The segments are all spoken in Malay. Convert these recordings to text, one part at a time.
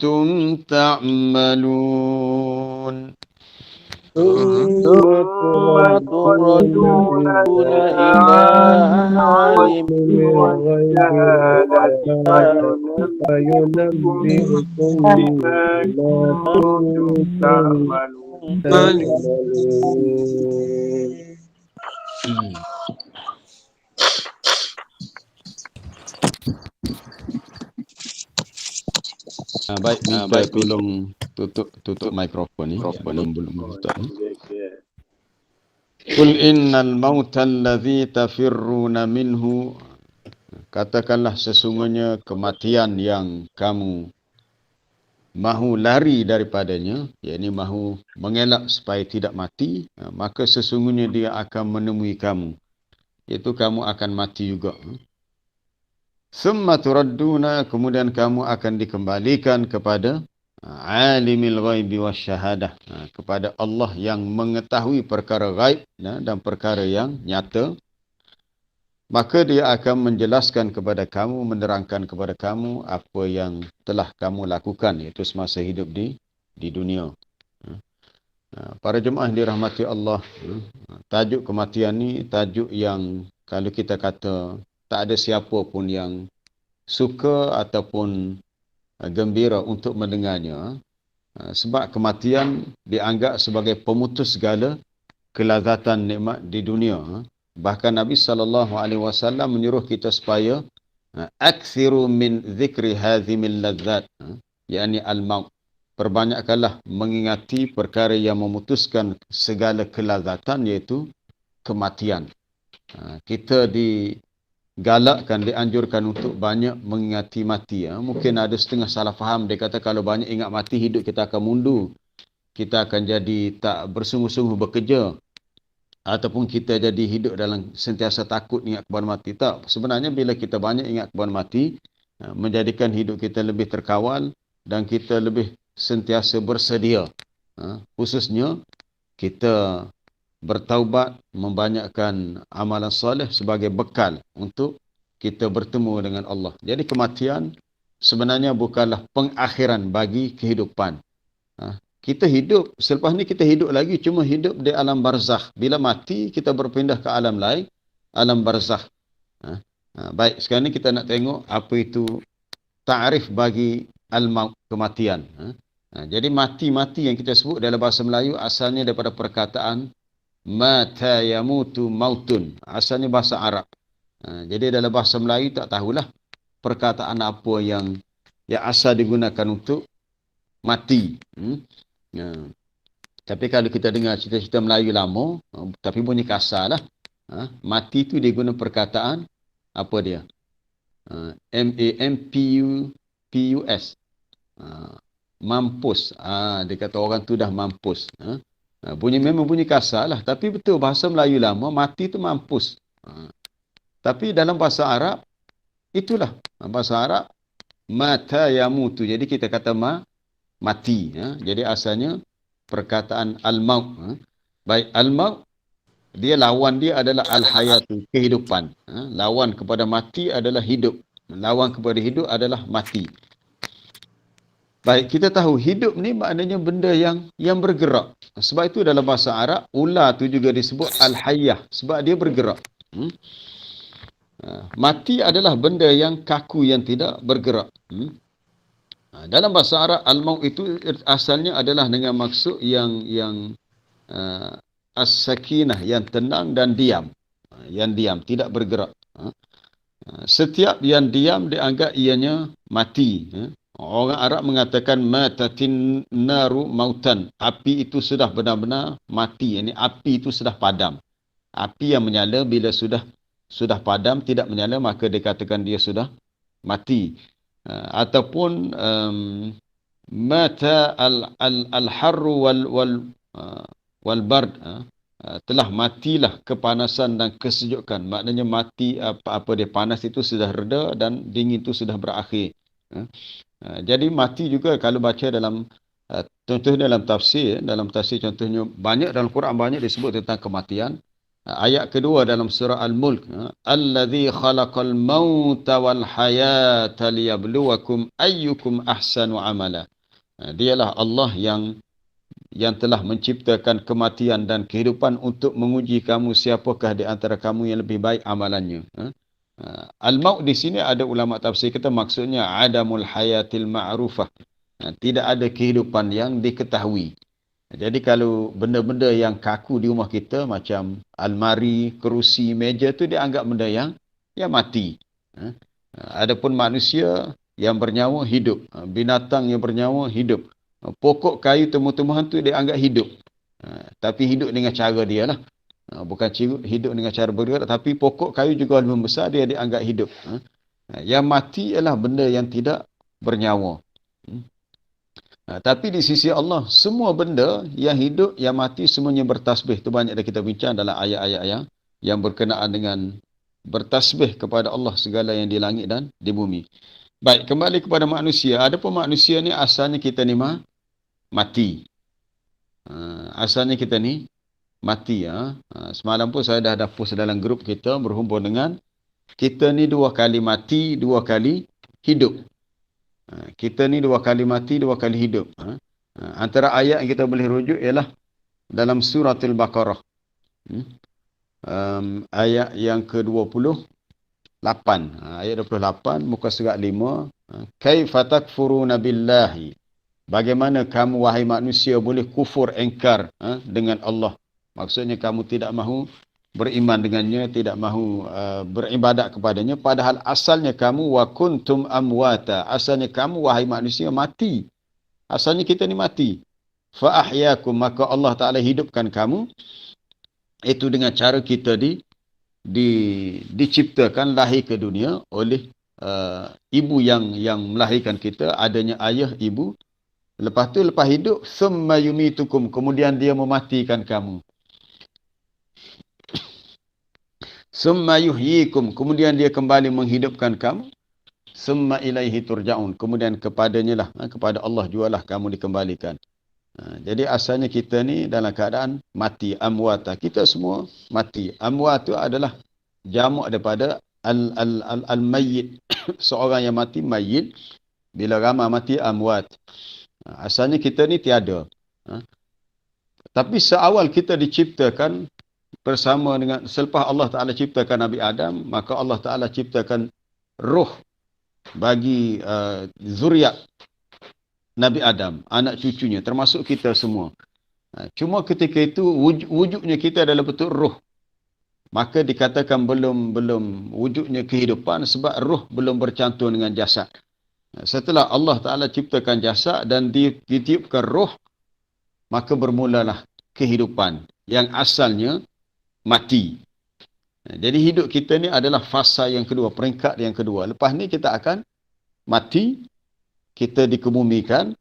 كنتم تعملون ثم تردون إلى عالم والشهادة فينبئكم بما كنتم تعملون. Baik, minta tolong tutup mikrofon ni sebelum start ni. Qul innal mauta allazi tafirruna minhu, katakanlah sesungguhnya kematian yang kamu mahu lari daripadanya, yakni mahu mengelak supaya tidak mati, maka sesungguhnya dia akan menemui kamu, iaitu kamu akan mati juga. Summa turadduna, kemudian kamu akan dikembalikan kepada alimil ghaibi wasyahadah, kepada Allah yang mengetahui perkara ghaib dan perkara yang nyata. Maka dia akan menjelaskan kepada kamu, menerangkan kepada kamu apa yang telah kamu lakukan, iaitu semasa hidup di dunia. Para jemaah dirahmati Allah, tajuk kematian ni tajuk yang kalau kita kata tak ada siapa pun yang suka ataupun gembira untuk mendengarnya, sebab kematian dianggap sebagai pemutus segala kelazatan nikmat di dunia. Bahkan Nabi SAW menyuruh kita supaya akthiru min zikri hazimil ladzat, yakni al-maut. Perbanyakkanlah mengingati perkara yang memutuskan segala kelazatan, iaitu kematian. Kita digalakkan, dianjurkan untuk banyak mengingati mati. Mungkin ada setengah salah faham, dia kata kalau banyak ingat mati, hidup kita akan mundur, kita akan jadi tak bersungguh-sungguh bekerja, ataupun kita jadi hidup dalam sentiasa takut ingat kepada mati. Tak, sebenarnya bila kita banyak ingat kepada mati, menjadikan hidup kita lebih terkawal dan kita lebih sentiasa bersedia. Khususnya kita bertaubat, membanyakkan amalan soleh sebagai bekal untuk kita bertemu dengan Allah. Jadi kematian sebenarnya bukanlah pengakhiran bagi kehidupan. Kita hidup, selepas ni kita hidup lagi, cuma hidup di alam barzakh. Bila mati, kita berpindah ke alam lain, alam barzakh. Baik, sekarang ni kita nak tengok apa itu ta'rif bagi al-maut, kematian. Jadi mati-mati yang kita sebut dalam bahasa Melayu asalnya daripada perkataan mata yamutu mautun. Asalnya bahasa Arab. Jadi dalam bahasa Melayu tak tahulah perkataan apa yang asal digunakan untuk mati. Tapi kalau kita dengar cerita-cerita Melayu lama, tapi bunyi kasar lah. Mati tu dia guna perkataan apa dia? M-A-M-P-U-S. Mampus. Dia kata orang tu dah mampus. Memang bunyi kasar lah. Tapi betul bahasa Melayu lama, mati tu mampus. Tapi dalam bahasa Arab, itulah. Bahasa Arab, mata yamutu. Jadi kita kata mati. Jadi asalnya perkataan al-maut. Baik, al-maut, dia lawan dia adalah al-hayatu, kehidupan. Lawan kepada mati adalah hidup. Lawan kepada hidup adalah mati. Baik, kita tahu hidup ni maknanya benda yang bergerak. Sebab itu dalam bahasa Arab, ular tu juga disebut al-hayyah. Sebab dia bergerak. Mati adalah benda yang kaku, yang tidak bergerak. Dalam bahasa Arab, al-maut itu asalnya adalah dengan maksud yang as-sakinah, yang tenang dan diam. Yang diam, tidak bergerak. Setiap yang diam dianggap ianya mati. Orang Arab mengatakan matatin naru mautan. Api itu sudah benar-benar mati. Ini api itu sudah padam. Api yang menyala bila sudah padam, tidak menyala, maka dikatakan dia sudah mati. Ataupun mata al-harru wal bard. Telah matilah kepanasan dan kesejukan. Maknanya mati apa dia, panas itu sudah reda dan dingin itu sudah berakhir. Jadi mati juga kalau baca dalam contohnya dalam tafsir contohnya banyak dalam Quran banyak disebut tentang kematian. Ayat kedua dalam surah Al-Mulk, allazi khalaqal mauta wal hayata liyabluwakum ayyukum ahsanu amala. Dialah Allah yang telah menciptakan kematian dan kehidupan untuk menguji kamu siapakah di antara kamu yang lebih baik amalannya. Al-maut di sini ada ulama tafsir kata maksudnya adamul hayatil ma'rufah. Tidak ada kehidupan yang diketahui. Jadi kalau benda-benda yang kaku di rumah kita macam almari, kerusi, meja tu dianggap benda yang mati. Adapun manusia yang bernyawa hidup, binatang yang bernyawa hidup. Pokok kayu tumbuh-tumbuhan tu dianggap hidup. Tapi hidup dengan cara dia lah. Bukan hidup dengan cara bergerak, tapi pokok kayu juga lebih besar dia dianggap hidup. Yang mati ialah benda yang tidak bernyawa. Tapi di sisi Allah, semua benda yang hidup, yang mati, semuanya bertasbih. Itu banyak dah kita bincang dalam ayat-ayat yang berkenaan dengan bertasbih kepada Allah segala yang di langit dan di bumi. Baik, kembali kepada manusia. Adapun manusia ni asalnya kita ni mati. Asalnya kita ni mati. Semalam pun saya dah post dalam grup kita berhubung dengan kita ni 2 kali mati, 2 kali hidup. Kita ni 2 kali mati, 2 kali hidup. Antara ayat yang kita boleh rujuk ialah dalam surah Al-Baqarah. Ayat yang ke-28. Ayat 28, muka surat 5. Kaifa takfuruna billahi. Bagaimana kamu wahai manusia boleh kufur engkar dengan Allah. Maksudnya kamu tidak mahu beriman dengannya, tidak mahu beribadat kepadanya, padahal asalnya kamu wa kuntum amwata, asalnya kamu wahai manusia mati, asalnya kita ni mati. Fa ahyakum, maka Allah Taala hidupkan kamu itu dengan cara kita diciptakan lahir ke dunia oleh ibu yang melahirkan kita, adanya ayah ibu. Lepas hidup, summa yumitukum, kemudian dia mematikan kamu. Summa yuhyikum, kemudian dia kembali menghidupkan kamu. Summa ilaihi turja'un, kemudian kepadanya lah, kepada Allah jualah kamu dikembalikan. Jadi asalnya kita ni dalam keadaan mati, amwata. Kita semua mati. Amwat itu adalah jamak daripada al-mayyit. Seorang yang mati, mayyit. Bila ramai mati, amwat. Asalnya kita ni tiada. Tapi seawal kita diciptakan bersama dengan, selepas Allah Ta'ala ciptakan Nabi Adam, maka Allah Ta'ala ciptakan roh bagi zuriat Nabi Adam, anak cucunya, termasuk kita semua. Cuma ketika itu wujudnya kita adalah bentuk roh. Maka dikatakan belum wujudnya kehidupan sebab roh belum bercantum dengan jasad. Setelah Allah Ta'ala ciptakan jasad dan ditiupkan roh, maka bermulalah kehidupan yang asalnya mati. Jadi hidup kita ni adalah fasa yang kedua, peringkat yang kedua. Lepas ni kita akan mati, kita dikebumikan.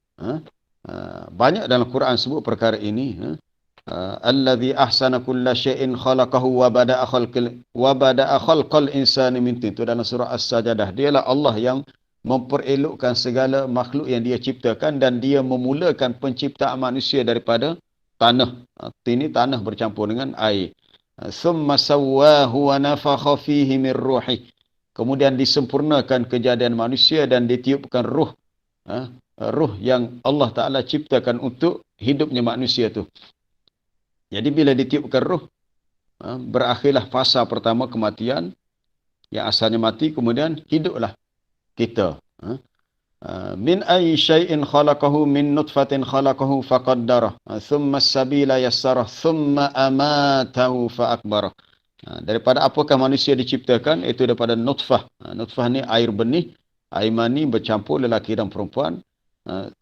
Banyak dalam Quran sebut perkara ini. Allazi ahsana kulla syai'in khalaqahu wa bada'a khalqal insani min tin. Itu dalam surah As-Sajdah. Dialah Allah yang memperelokkan segala makhluk yang dia ciptakan dan dia memulakan penciptaan manusia daripada tanah. Ini tanah bercampur dengan air. Summa sawwahu wa nafakha fihi min ruhi. Kemudian disempurnakan kejadian manusia dan ditiupkan ruh. Ruh yang Allah Ta'ala ciptakan untuk hidupnya manusia tu. Jadi bila ditiupkan ruh, berakhirlah fasa pertama kematian, yang asalnya mati, kemudian hiduplah kita. Min ayyi syai'in khalaqahu min nutfatin khalaqahu faqaddarah thumma as-sabila yassarah thumma amatahu faakbarah. Daripada apakah manusia diciptakan? Itu daripada nutfah. Nutfah ni air benih, air mani bercampur lelaki dan perempuan.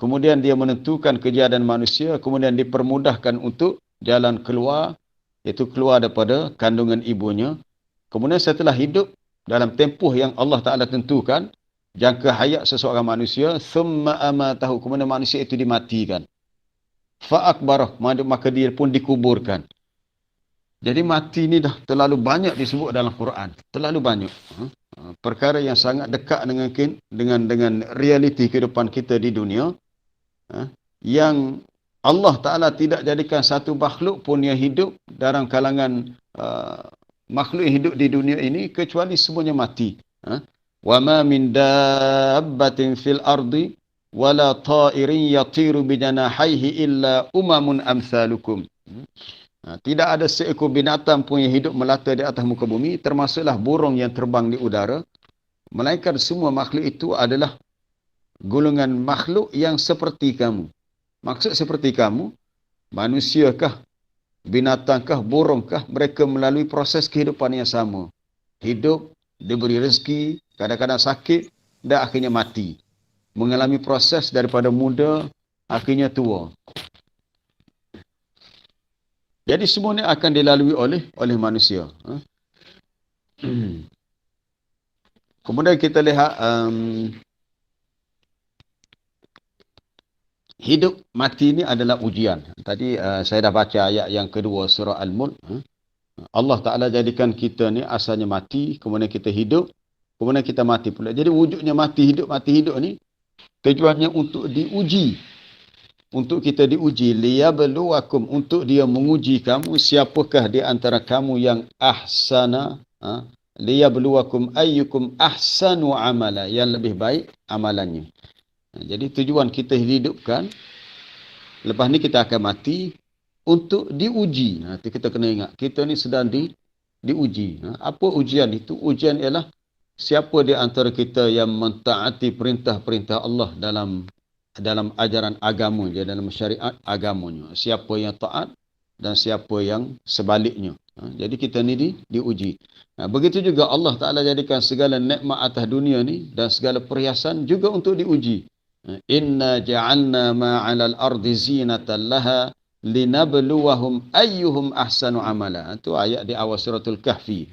Kemudian dia menentukan kejadian manusia, kemudian dipermudahkan untuk jalan keluar, iaitu keluar daripada kandungan ibunya. Kemudian setelah hidup dalam tempoh yang Allah Ta'ala tentukan, jangka hayat seseorang manusia, thumma amatahu, kemudian manusia itu dimatikan. Fa'akbarah, maka dia pun dikuburkan. Jadi mati ni dah terlalu banyak disebut dalam Quran. Terlalu banyak. Perkara yang sangat dekat dengan realiti kehidupan kita di dunia. Yang Allah Ta'ala tidak jadikan satu makhluk pun yang hidup dalam kalangan makhluk yang hidup di dunia ini kecuali semuanya mati. Wa ma min dabbatin fil ardi wala ta'irin yatiru bijanahihi illa umamun amsalukum. Tidak ada seekor binatang pun yang hidup melata di atas muka bumi, termasuklah burung yang terbang di udara, melainkan semua makhluk itu adalah golongan makhluk yang seperti kamu. Maksud seperti kamu, manusiakah, binatangkah, burungkah, mereka melalui proses kehidupan yang sama. Hidup, diberi rezeki, kadang-kadang sakit, dan akhirnya mati. Mengalami proses daripada muda, akhirnya tua. Jadi semua ini akan dilalui oleh manusia. Kemudian kita lihat hidup mati ini adalah ujian. Tadi saya dah baca ayat yang kedua surah Al-Mulk. Allah Ta'ala jadikan kita ni asalnya mati, kemudian kita hidup, kemudian kita mati pula. Jadi wujudnya mati hidup ni tujuannya untuk diuji. Untuk kita diuji, liyabluwakum, untuk dia menguji kamu, siapakah di antara kamu yang ahsana, liyabluwakum ayyukum ahsanu amala, yang lebih baik amalannya. Jadi tujuan kita hidupkan, lepas ni kita akan mati untuk diuji. Nanti kita kena ingat, kita ni sedang diuji. Apa ujian itu? Ujian ialah siapa di antara kita yang mentaati perintah-perintah Allah dalam ajaran agamanya, dalam syariat agamanya. Siapa yang taat dan siapa yang sebaliknya. Jadi kita ni diuji. Begitu juga Allah Ta'ala jadikan segala nikmat atas dunia ni dan segala perhiasan juga untuk diuji. Inna ja'alna ma'alal ardi zinatan laha linabluwahum ayyuhum ahsanu amala. Itu ayat di awal suratul Kahfi.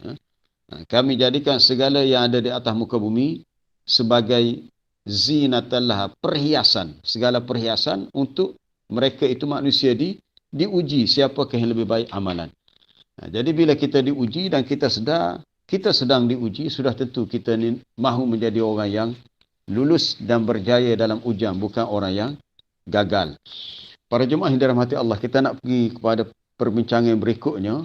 Kami jadikan segala yang ada di atas muka bumi sebagai zinatallah, perhiasan, segala perhiasan untuk mereka itu manusia diuji siapakah yang lebih baik amalan. Jadi bila kita diuji dan kita sedang diuji, sudah tentu kita ni mahu menjadi orang yang lulus dan berjaya dalam ujian, bukan orang yang gagal. Para jemaah yang dirahmati Allah, kita nak pergi kepada perbincangan yang berikutnya.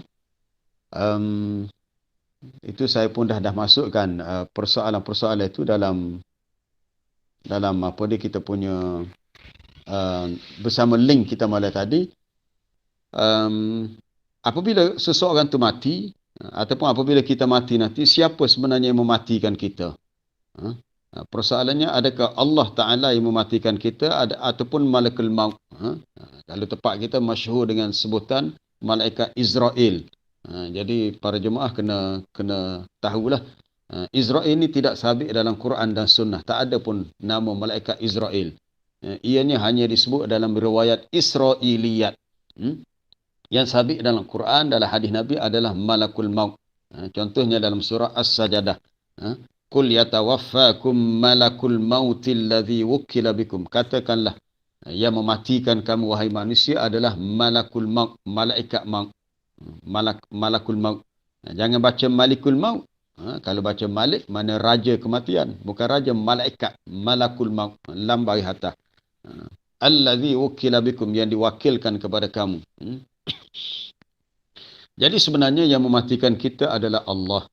Itu saya pun dah masukkan persoalan-persoalan itu dalam apa dia kita punya bersama link kita malam tadi. Apabila seseorang tu mati ataupun apabila kita mati nanti, siapa sebenarnya yang mematikan kita? Persoalannya, adakah Allah Ta'ala yang mematikan kita ataupun malakul maut? Kalau tepat kita masyhur dengan sebutan malaikat Israel. Jadi para jemaah kena tahulah, Israel ini tidak sabit dalam Quran dan Sunnah. Tak ada pun nama malaikat Israel. Ianya hanya disebut dalam riwayat Israiliyat. Yang sabit dalam Quran, dalam hadis Nabi adalah malakul maut. Contohnya dalam surah As-Sajadah. Qul yatawaffakum malakul mautil ladzi wukkila bikum. Katakanlah, yang mematikan kamu wahai manusia adalah malakul maut, malaikat maut. Malakul maut. Jangan baca malikul maut. Kalau baca malik, mana raja kematian. Bukan raja, malaikat. Malakul maut. Lam bagi hatah. Allazi wukila bikum, yang diwakilkan kepada kamu. Jadi sebenarnya yang mematikan kita adalah Allah.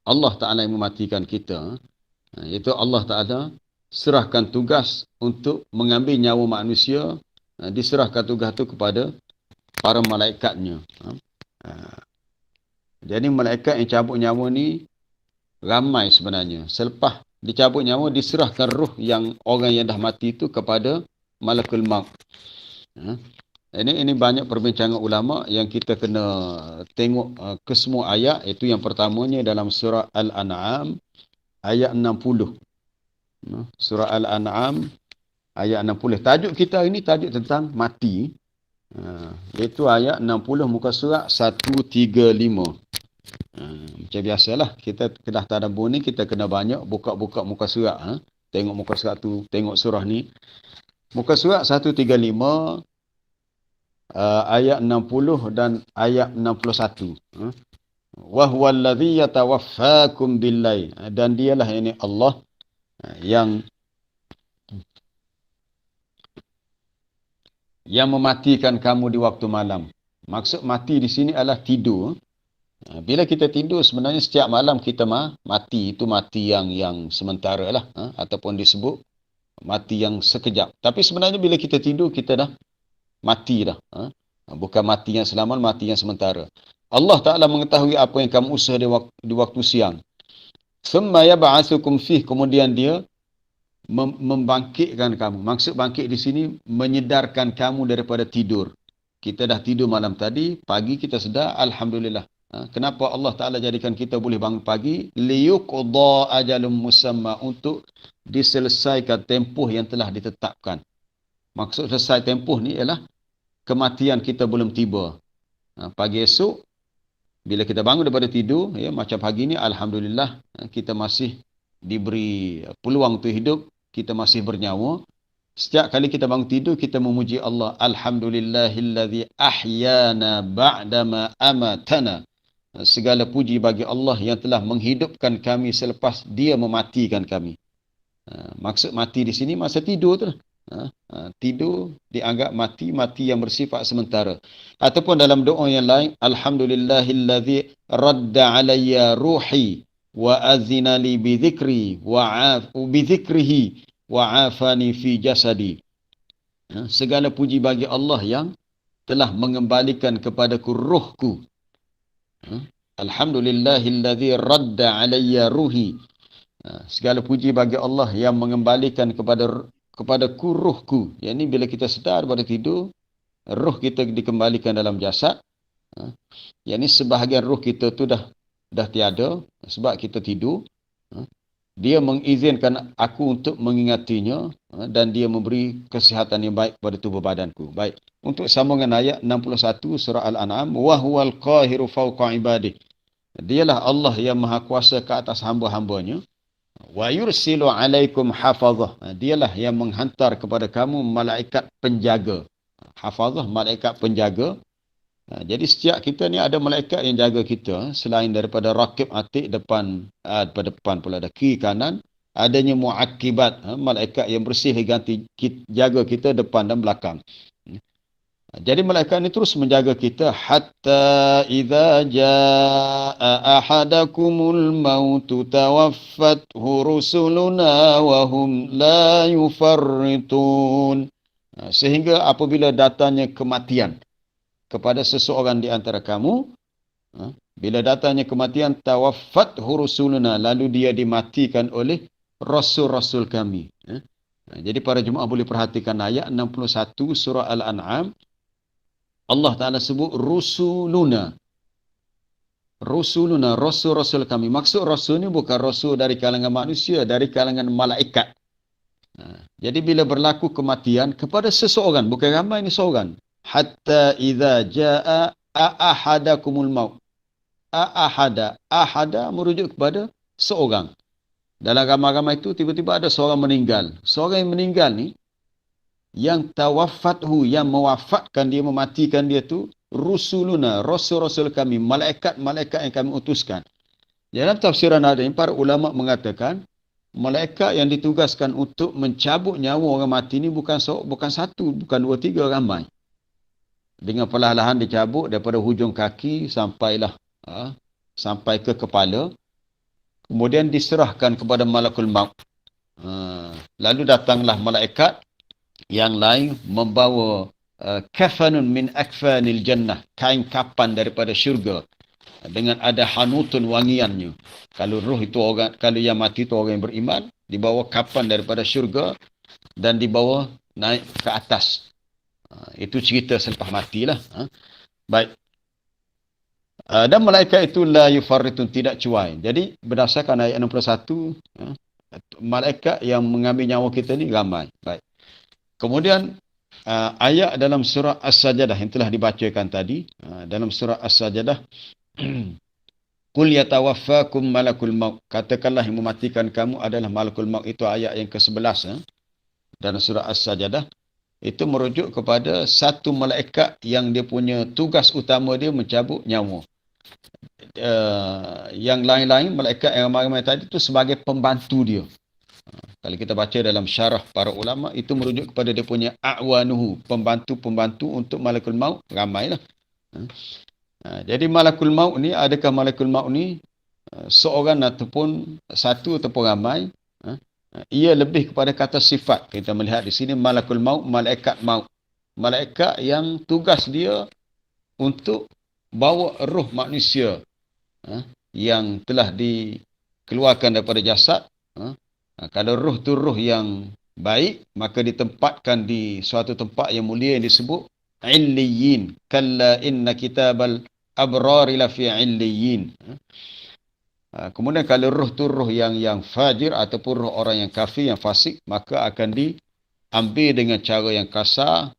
Allah Ta'ala yang mematikan kita. Itu Allah Ta'ala serahkan tugas untuk mengambil nyawa manusia. Diserahkan tugas itu kepada para malaikatnya. Jadi malaikat yang cabut nyawa ni ramai sebenarnya. Selepas dicabut nyawa, diserahkan roh yang orang yang dah mati itu kepada malakul maut. Ini banyak perbincangan ulama yang kita kena tengok ke semua ayat. Itu yang pertamanya dalam surah Al-An'am ayat 60. Surah Al-An'am ayat 60. Tajuk kita ini tajuk tentang mati. Iaitu ayat 60 muka surat 135. Macam biasalah, kita dah tadabbur ni, kita kena banyak buka-buka muka surat. Tengok muka surat tu, tengok surah ni. Muka surat 135 ayat 60 dan ayat 61. Wa huwal ladzi yatawaffakum bil-lail. Dan dialah ini Allah yang mematikan kamu di waktu malam. Maksud mati di sini adalah tidur. Bila kita tidur, sebenarnya setiap malam kita mati. Itu mati yang sementara lah. Ataupun disebut mati yang sekejap. Tapi sebenarnya bila kita tidur, kita dah mati dah. Bukan mati yang selamat, mati yang sementara. Allah Ta'ala mengetahui apa yang kamu usaha di waktu siang. Thumma yab'atsukum fih. Kemudian dia membangkitkan kamu. Maksud bangkit di sini, menyedarkan kamu daripada tidur. Kita dah tidur malam tadi, pagi kita sedar, Alhamdulillah. Kenapa Allah Ta'ala jadikan kita boleh bangun pagi? Liyuqda ajalum musamma, untuk diselesaikan tempoh yang telah ditetapkan. Maksud selesai tempoh ni ialah kematian kita belum tiba. Pagi esok, bila kita bangun daripada tidur, ya, macam pagi ni, Alhamdulillah, kita masih diberi peluang untuk hidup, kita masih bernyawa. Setiap kali kita bangun tidur, kita memuji Allah. Alhamdulillahilladzi ahyana ba'dama amatana. Segala puji bagi Allah yang telah menghidupkan kami selepas dia mematikan kami. Maksud mati di sini masa tidur tu lah. Tidur dianggap mati yang bersifat sementara. Ataupun dalam doa yang lain, Alhamdulillahilladzi radda alayya ruhi wa azina li bi dhikrihi wa afani fi jasadi. Segala puji bagi Allah yang telah mengembalikan kepadaku ruhku. Alhamdulillahilladzi radda alayya ruhi. Segala puji bagi Allah yang mengembalikan kepadaku ruhku. Yang ini bila kita sedar pada tidur, ruh kita dikembalikan dalam jasad. Yang ini sebahagian ruh kita tu dah tiada sebab kita tidur. Dia mengizinkan aku untuk mengingatinya, dan dia memberi kesihatan yang baik pada tubuh badanku. Baik. Untuk sambungan ayat 61 surah Al-An'am, wa huwal qahiru fawqa ibadih. Dialah Allah yang maha kuasa ke atas hamba-hambanya. Wa yursilu alaikum hafazah. Dialah yang menghantar kepada kamu malaikat penjaga. Hafazah, malaikat penjaga. Jadi setiap kita ni ada malaikat yang jaga kita. Selain daripada raqib atid depan, pada depan pula ada kiri kanan. Adanya mu'akibat, malaikat yang bersih ganti jaga kita depan dan belakang. Jadi malaikat ni terus menjaga kita hatta idza jaa ahadakumul mautu tawaffathu rusuluna wa hum la yufarritun. Sehingga apabila datangnya kematian kepada seseorang di antara kamu, bila datangnya kematian, tawaffathu rusuluna, lalu dia dimatikan oleh rasul-rasul kami. Jadi para jemaah boleh perhatikan ayat 61 surah Al-An'am. Allah Ta'ala sebut rusuluna. Rusuluna, rasul-rasul kami. Maksud rasul ni bukan rasul dari kalangan manusia, dari kalangan malaikat. Jadi bila berlaku kematian kepada seseorang, bukan ramai, ni seorang. Hatta idza jaa ahadakumul maut. Ahada merujuk kepada seorang. Dalam ramai-ramai itu tiba-tiba ada seorang meninggal. Seorang yang meninggal ni, yang tawaffathu, yang mewafatkan dia, mematikan dia tu, rusuluna, rasul-rasul kami, malaikat-malaikat yang kami utuskan. Dalam tafsiran ada ini, para ulama mengatakan, malaikat yang ditugaskan untuk mencabut nyawa orang mati ni bukan satu, bukan dua, tiga, ramai. Dengan perlahan-lahan dicabut daripada hujung kaki sampai ke kepala. Kemudian diserahkan kepada malakul maut. Lalu datanglah malaikat yang lain membawa kafanun min akfanil jannah, kain kapan daripada syurga, dengan ada hanutun wangiannya. Kalau roh itu orang, kalau yang mati itu orang yang beriman, dibawa kapan daripada syurga dan dibawa naik ke atas. Itu cerita selepas matilah. Baik. Dan malaikat itu la yufarritun, tidak cuai. Jadi berdasarkan ayat 61, malaikat yang mengambil nyawa kita ni ramai. Baik. Kemudian ayat dalam surah As-Sajadah yang telah dibacakan tadi, dalam surah As-Sajadah, Qul yatawaffakum malakul maut, katakanlah yang mematikan kamu adalah malakul maut. Itu ayat yang ke-11 dalam surah As-Sajadah. Itu merujuk kepada satu malaikat yang dia punya tugas utama dia mencabut nyawa. Yang lain-lain, malaikat yang ramai-ramai tadi itu sebagai pembantu dia. Kalau kita baca dalam syarah para ulama, itu merujuk kepada dia punya a'wanuhu, pembantu-pembantu untuk malakul maut, ramailah. Jadi malakul maut ni, adakah malakul maut ni seorang ataupun satu ataupun ramai? Ia lebih kepada kata sifat. Kita melihat di sini malakul maut, malaikat maut. Malaikat yang tugas dia untuk bawa roh manusia yang telah dikeluarkan daripada jasad. Kalau roh tu roh yang baik, maka ditempatkan di suatu tempat yang mulia yang disebut illiyin. Kalla inna kitabal abrari lafi illiyin. Kemudian kalau roh tu roh yang fajir ataupun roh orang yang kafir, yang fasik, maka akan diambil dengan cara yang kasar,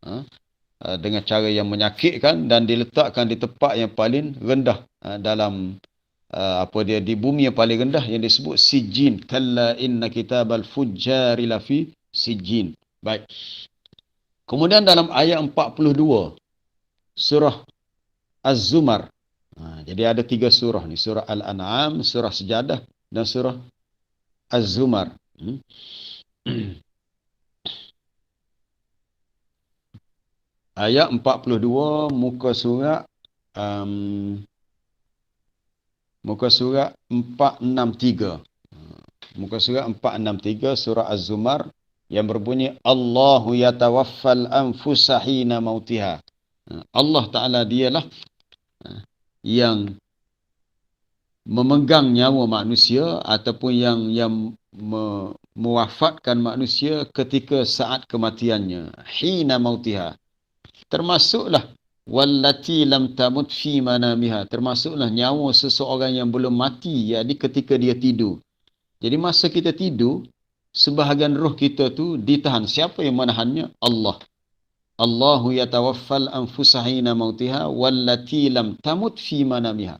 dengan cara yang menyakitkan dan diletakkan di tempat yang paling rendah dalam di bumi yang paling rendah yang disebut sijin. Kalla inna kitabal fujjari lafi sijin. Baik. Kemudian dalam ayat 42 surah Az-Zumar. Jadi ada 3 surah ni, surah Al-An'am, surah Sejadah dan surah Az-Zumar. Ayat 42 muka surat 463. Muka surat 463 surah Az-Zumar yang berbunyi Allahu yatawaffal anfusa hina mautiha. Allah Ta'ala dialah yang memegang nyawa manusia ataupun yang mewafatkan manusia ketika saat kematiannya. Hina mautiha. Termasuklah wallati lam tamut fi manamiha. Termasuklah nyawa seseorang yang belum mati, yakni ketika dia tidur. Jadi masa kita tidur, sebahagian roh kita tu ditahan. Siapa yang menahannya? Allah. Allahu yatawaffal anfusa hina mautiha wallati lam tamut fi manamiha.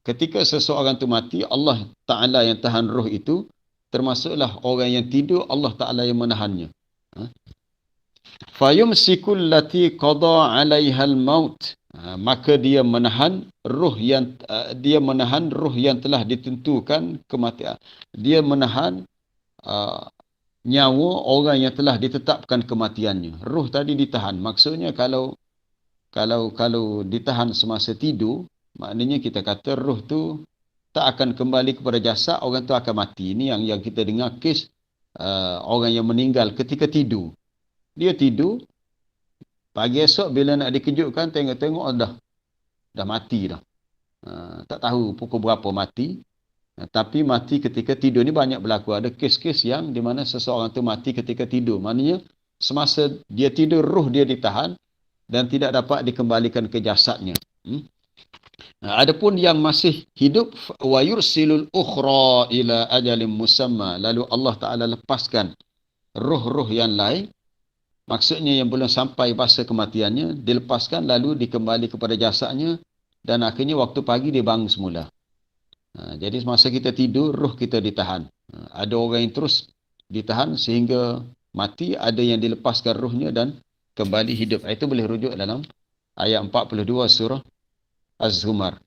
Ketika seseorang tu mati, Allah Ta'ala yang tahan roh itu, termasuklah orang yang tidur, Allah Ta'ala yang menahannya. Fayumsikul lati qada 'alaihal maut. Maka dia menahan roh yang telah ditentukan kematian. Dia menahan nyawa orang yang telah ditetapkan kematiannya. Roh tadi ditahan. Maksudnya kalau ditahan semasa tidur, maknanya kita kata roh tu tak akan kembali kepada jasad, orang tu akan mati. Ini yang kita dengar kes orang yang meninggal ketika tidur. Dia tidur, pagi esok bila nak dikejutkan, tengok-tengok dah mati dah. Tak tahu pukul berapa mati. Tapi mati ketika tidur ni banyak berlaku. Ada kes-kes yang di mana seseorang tu mati ketika tidur. Maknanya semasa dia tidur, roh dia ditahan dan tidak dapat dikembalikan ke jasadnya. Adapun yang masih hidup, wa yursilul ukhra ila ajalin musamma. Lalu Allah Ta'ala lepaskan roh-roh yang lain. Maksudnya yang belum sampai masa kematiannya, dilepaskan lalu dikembali kepada jasadnya dan akhirnya waktu pagi dia bangun semula. Jadi semasa kita tidur, roh kita ditahan. Ada orang yang terus ditahan sehingga mati, ada yang dilepaskan rohnya dan kembali hidup. Itu boleh rujuk dalam ayat 42 surah Az-Zumar.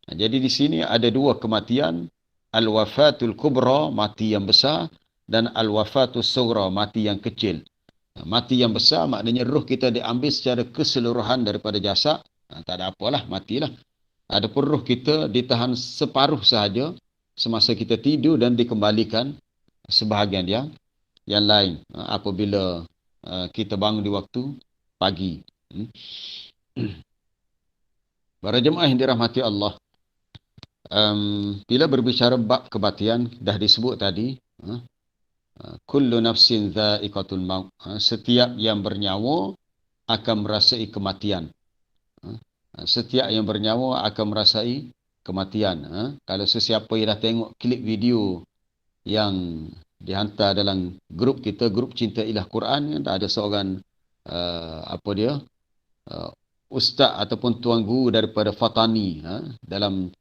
Jadi di sini ada 2 kematian. Al-wafatul kubra, mati yang besar, dan al-wafatul sughra, mati yang kecil. Mati yang besar maknanya roh kita diambil secara keseluruhan daripada jasad. Tak ada apalah, matilah. Adapun roh kita ditahan separuh sahaja semasa kita tidur dan dikembalikan sebahagian yang lain apabila kita bangun di waktu pagi. Para jemaah yang dirahmati Allah, bila berbicara bab kematian, dah disebut tadi, kullu nafsin dha'iqatul maut. Setiap yang bernyawa akan merasai kematian. Setiap yang bernyawa akan merasai kematian. Kalau sesiapa yang dah tengok klip video yang dihantar dalam grup kita, grup Cinta Ilah Quran, ada seorang ustaz ataupun tuan guru daripada Fatani, dalam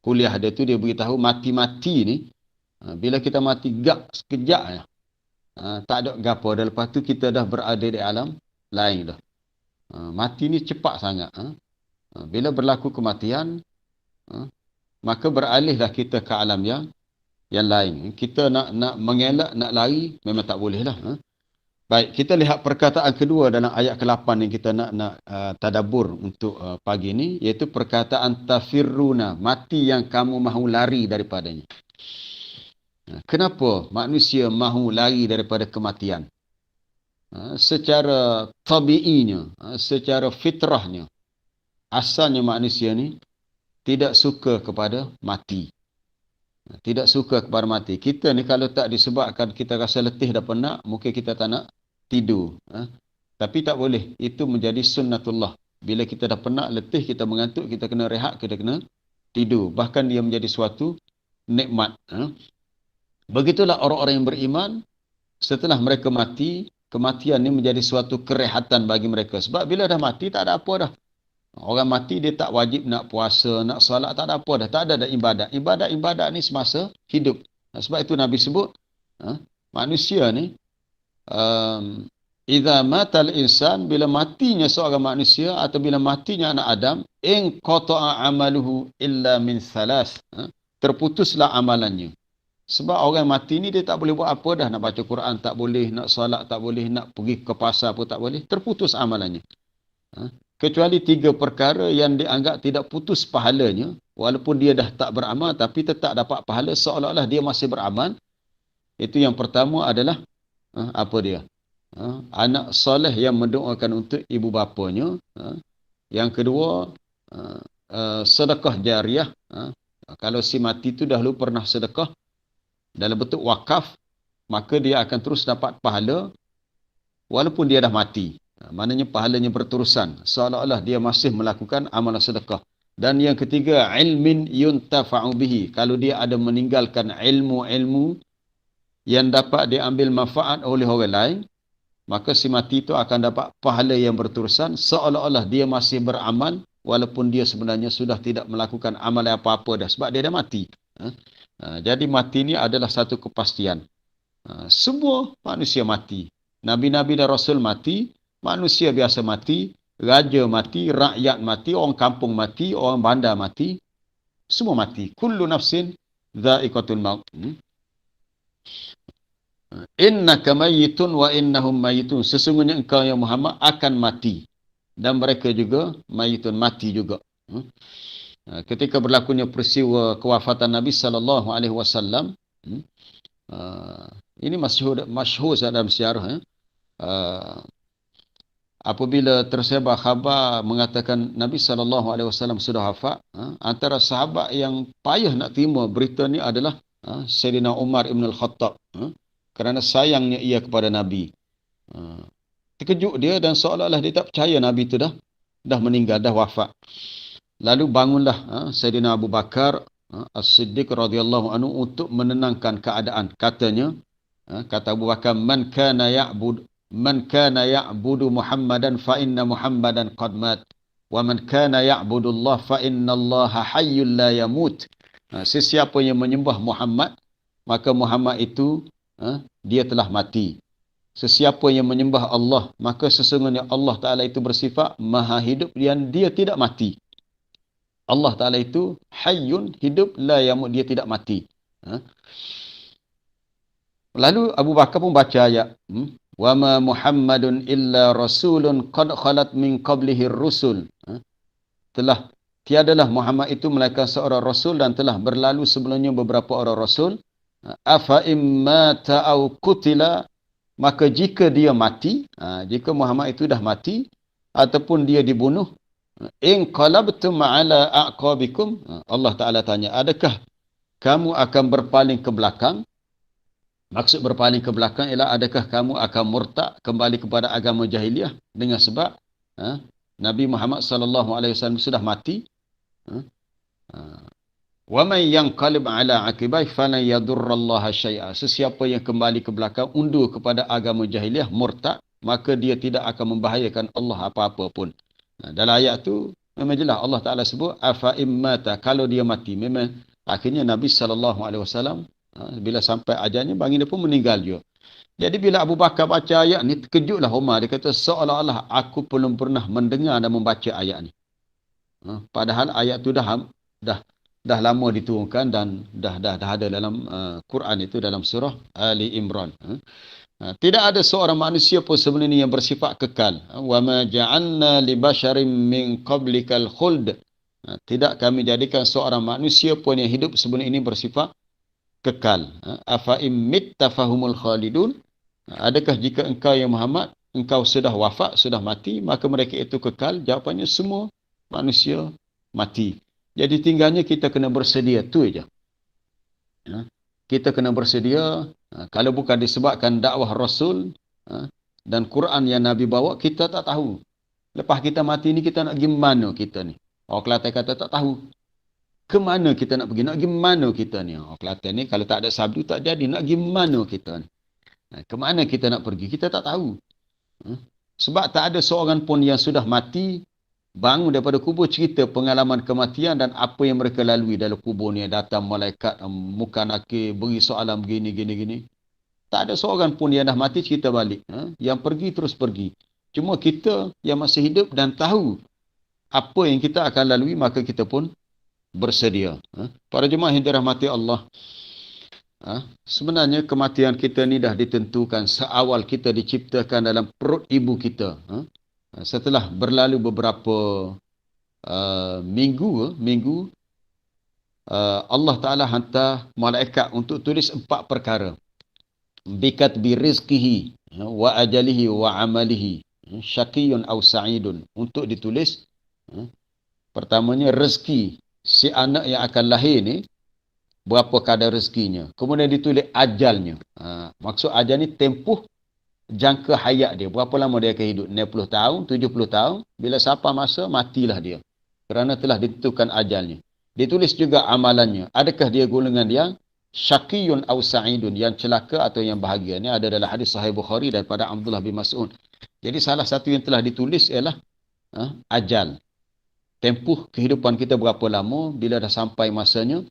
kuliah dia tu dia beritahu mati-mati ni, bila kita mati gap sekejap, tak ada gapo dah, lepas tu kita dah berada di alam lain dah. Mati ni cepat sangat. Bila berlaku kematian, maka beralihlah kita ke alam yang lain. Kita nak mengelak, nak lari, memang tak boleh lah. Baik, kita lihat perkataan kedua dalam ayat ke-8 yang kita nak tadabbur untuk pagi ini, iaitu perkataan tafirruna, mati yang kamu mahu lari daripadanya. Kenapa manusia mahu lari daripada kematian? Secara tabiinya, secara fitrahnya, asalnya manusia ni tidak suka kepada mati. Tidak suka kepada mati. Kita ni kalau tak disebabkan kita rasa letih dah penat, mungkin kita tak nak tidur. Tapi tak boleh. Itu menjadi sunnatullah. Bila kita dah penat, letih, kita mengantuk, kita kena rehat, kita kena tidur. Bahkan dia menjadi suatu nikmat. Begitulah orang-orang yang beriman, setelah mereka mati, kematian ni menjadi suatu kerehatan bagi mereka. Sebab bila dah mati, tak ada apa dah. Orang mati dia tak wajib nak puasa, nak solat, tak ada apa dah. Tak ada ibadat. Ibadat ni semasa hidup. Sebab itu Nabi sebut, manusia ni, idza matal insan, bila matinya seorang manusia atau bila matinya anak Adam, in qata'a amaluhu illa min salas, terputuslah amalannya. Sebab orang mati ni dia tak boleh buat apa dah, nak baca Quran tak boleh, nak solat tak boleh, nak pergi ke pasar pun tak boleh, terputus amalannya. Kecuali 3 perkara yang dianggap tidak putus pahalanya, walaupun dia dah tak beramal tapi tetap dapat pahala seolah-olah dia masih beramal. Itu yang pertama adalah apa dia? Anak soleh yang mendoakan untuk ibu bapanya. Yang kedua, sedekah jariah. Kalau si mati tu dahulu pernah sedekah dalam bentuk wakaf, maka dia akan terus dapat pahala walaupun dia dah mati. Maknanya pahalanya berterusan, seolah-olah dia masih melakukan amalan sedekah. Dan yang ketiga, ilmin yuntafa'u bihi. Kalau dia ada meninggalkan ilmu-ilmu yang dapat diambil manfaat oleh orang lain, maka si mati itu akan dapat pahala yang berterusan, seolah-olah dia masih beramal walaupun dia sebenarnya sudah tidak melakukan amalan apa-apa dah, sebab dia dah mati. Jadi mati ini adalah satu kepastian. Semua manusia mati. Nabi-nabi dan Rasul mati, manusia biasa mati, raja mati, rakyat mati, orang kampung mati, orang bandar mati, semua mati. Kullu nafsin dha'iqatul maut. Innaka mayyitun wa innahum mayyitun. Sesungguhnya engkau ya Muhammad akan mati dan mereka juga mayyitun, mati juga. Ketika berlakunya peristiwa kewafatan Nabi sallallahu alaihi wasallam, ini masyhur dalam sejarah, apabila tersebar khabar mengatakan Nabi SAW sudah wafat, antara sahabat yang payah nak terima berita ni adalah Sayyidina Umar Ibn Al-Khattab, kerana sayangnya ia kepada Nabi. Terkejut dia dan seolah-olah dia tak percaya Nabi itu dah meninggal, dah wafat. Lalu bangunlah Sayyidina Abu Bakar As-Siddiq radhiyallahu anhu untuk menenangkan keadaan. Katanya, kata Abu Bakar, man kana ya'budu Muhammadan fa inna Muhammadan qad mat wa man kana ya'budu Allah fa inna Allah hayyul la yamut. Sesiapa yang menyembah Muhammad, maka Muhammad itu dia telah mati. Sesiapa yang menyembah Allah, maka sesungguhnya Allah Ta'ala itu bersifat maha hidup dan dia tidak mati. Allah Ta'ala itu hayyun, hidup, la yamut, dia tidak mati. Lalu Abu Bakar pun baca ayat, wa ma Muhammadun illa rasulun qad khalat min qablihi rusul. Tiadalah Muhammad itu melainkan seorang rasul dan telah berlalu sebelumnya beberapa orang rasul. Afa imma ta'au qutila, maka jika dia mati, jika Muhammad itu dah mati ataupun dia dibunuh, in qalabtum ala aqabikum, Allah Ta'ala tanya, adakah kamu akan berpaling ke belakang? Maksud berpaling ke belakang ialah adakah kamu akan murtad, kembali kepada agama jahiliah dengan sebab Nabi Muhammad SAW sudah mati. Wa man yanqalib ala aqibai falan yadurrallaha syai'a. Sesiapa yang kembali ke belakang, undur kepada agama jahiliah, murtad, maka dia tidak akan membahayakan Allah apa-apa pun. Dalam ayat tu memang jelas Allah Ta'ala sebut afa immata, kalau dia mati. Memang akhirnya Nabi SAW bila sampai ajalnya, baginda pun meninggal juga. Jadi bila Abu Bakar baca ayat ni, terkejutlah Umar. Dia kata seolah-olah aku belum pernah mendengar dan membaca ayat ni. Padahal ayat tu dah lama diturunkan dan dah ada dalam Quran itu, dalam surah Ali Imran. Tidak ada seorang manusia pun sebenarnya yang bersifat kekal. Wa ma ja'alna li basharin min qablikal khuld. Tidak kami jadikan seorang manusia pun yang hidup sebelum ini bersifat kekal. Afa im mitta fahumul khalidun. Adakah jika engkau ya Muhammad, engkau sudah wafat, sudah mati, maka mereka itu kekal? Jawapannya semua manusia mati. Jadi tinggalnya kita kena bersedia, tu aja. Kita kena bersedia. Kalau bukan disebabkan dakwah Rasul dan Quran yang Nabi bawa, kita tak tahu. Lepas kita mati ni kita nak pergi mana kita ni? Orang Kelantan kata tak tahu. Ke mana kita nak pergi? Nak pergi mana kita ni? Orang Kelantan ni kalau tak ada sabdu tak jadi. Nak pergi mana kita ni? Ke mana kita nak pergi? Kita tak tahu. Sebab tak ada seorang pun yang sudah mati bangun daripada kubur cerita pengalaman kematian dan apa yang mereka lalui dalam kubur ni. Datang malaikat, muka nakir, beri soalan begini. Tak ada seorang pun yang dah mati cerita balik. Yang pergi terus pergi. Cuma kita yang masih hidup dan tahu apa yang kita akan lalui, maka kita pun bersedia. Para jemaah yang dirahmati Allah. Sebenarnya kematian kita ni dah ditentukan seawal kita diciptakan dalam perut ibu kita. Setelah berlalu beberapa minggu, Allah Ta'ala hantar malaikat untuk tulis 4 perkara. Bikat bi rizkihi wa ajalihi wa amalihi. Syaqiyun aw sa'idun. Untuk ditulis, pertamanya rezeki si anak yang akan lahir ni, berapa kadar rezekinya. Kemudian ditulis ajalnya. Maksud ajal ni tempoh jangka hayat dia. Berapa lama dia akan hidup? 60 tahun, 70 tahun. Bila sampai masa, matilah dia. Kerana telah ditentukan ajalnya. Ditulis juga amalannya. Adakah dia golongan yang syaqiyun aw sa'idun, yang celaka atau yang bahagia. Ini ada dalam hadis Sahih Bukhari daripada Abdullah bin Mas'ud. Jadi salah satu yang telah ditulis ialah ajal. Tempoh kehidupan kita berapa lama, bila dah sampai masanya,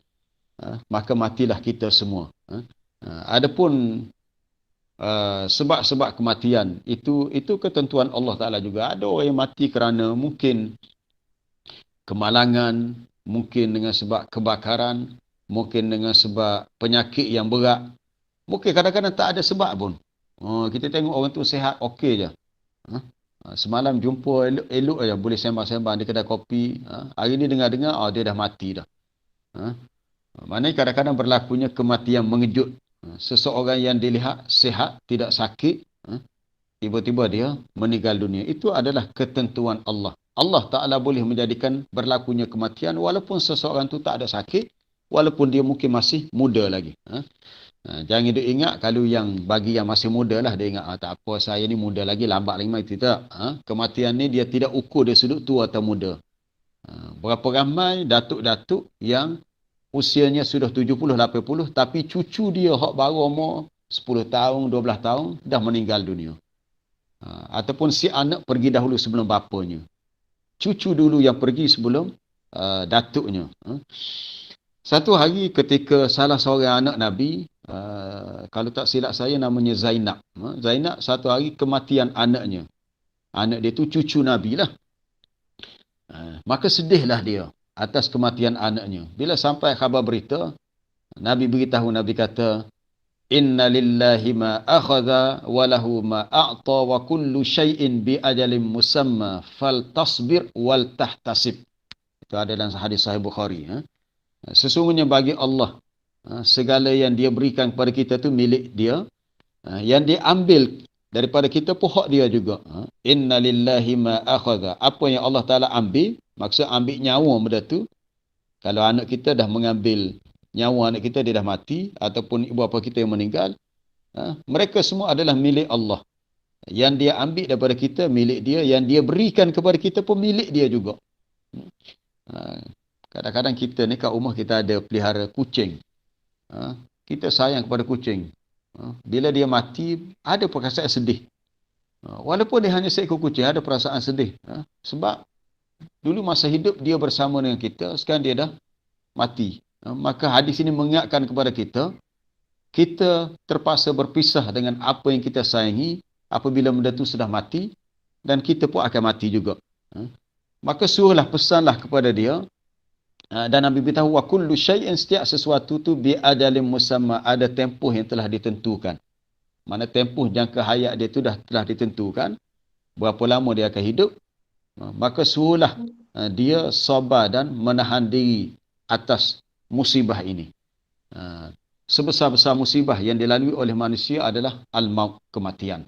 maka matilah kita semua. Adapun sebab-sebab kematian, itu ketentuan Allah Ta'ala juga. Ada orang yang mati kerana mungkin kemalangan, mungkin dengan sebab kebakaran, mungkin dengan sebab penyakit yang berat. Mungkin kadang-kadang tak ada sebab pun. Kita tengok orang tu sihat, okey je. Semalam jumpa elok aja, boleh sembang-sembang di kedai kopi. Hari ni dengar-dengar, dia dah mati dah. Maknanya kadang-kadang berlakunya kematian mengejut. Seseorang yang dilihat sihat, tidak sakit, tiba-tiba dia meninggal dunia. Itu adalah ketentuan Allah. Allah Ta'ala boleh menjadikan berlakunya kematian walaupun seseorang tu tak ada sakit, walaupun dia mungkin masih muda lagi. Jangan dia ingat, kalau yang bagi yang masih muda lah, dia ingat, tak apa, saya ni muda lagi, lambat lagi, itu tak. Kematian ni dia tidak ukur dia sudut tua atau muda. Berapa ramai datuk-datuk yang usianya sudah 70, 80, tapi cucu dia hak baru umur 10 tahun, 12 tahun, dah meninggal dunia. Ataupun si anak pergi dahulu sebelum bapanya. Cucu dulu yang pergi sebelum datuknya. Satu hari ketika salah seorang anak Nabi, kalau tak silap saya namanya Zainab. Zainab satu hari kematian anaknya. Anak dia tu cucu Nabi lah. Maka sedihlah dia atas kematian anaknya. Bila sampai khabar berita, Nabi beritahu, Nabi kata, Inna lillahi ma akhadha wa lahu ma a'ta wa kullu syai'in bi ajalin musamma fal tasbir wal tahtasib. Itu ada dalam hadis Sahih Bukhari. Sesungguhnya bagi Allah, segala yang dia berikan kepada kita tu milik dia. Yang dia ambil daripada kita pun hak dia juga. Inna lillahi ma akhadha. Apa yang Allah Ta'ala ambil, maksud ambil nyawa benda tu. Kalau anak kita dah mengambil nyawa anak kita, dia dah mati, ataupun ibu bapa kita yang meninggal, mereka semua adalah milik Allah. Yang dia ambil daripada kita milik dia, yang dia berikan kepada kita pun milik dia juga. Kadang-kadang kita ni kat rumah kita ada pelihara kucing. Kita sayang kepada kucing. Bila dia mati, ada perasaan sedih. Walaupun dia hanya seekor kucing, ada perasaan sedih. Sebab dulu masa hidup dia bersama dengan kita, sekarang dia dah mati. Maka hadis ini mengingatkan kepada kita, kita terpaksa berpisah dengan apa yang kita sayangi apabila benda itu sudah mati, dan kita pun akan mati juga. Maka suruhlah, pesanlah kepada dia, dan Nabi beritahu, wa kullu syai'in, setiap sesuatu tu bi ajalin musamma, ada tempoh yang telah ditentukan. Mana tempoh jangka hayat dia tu telah ditentukan. Berapa lama dia akan hidup. Maka suruhlah dia sabar dan menahan diri atas musibah ini. Sebesar-besar musibah yang dilalui oleh manusia adalah al-maut, kematian.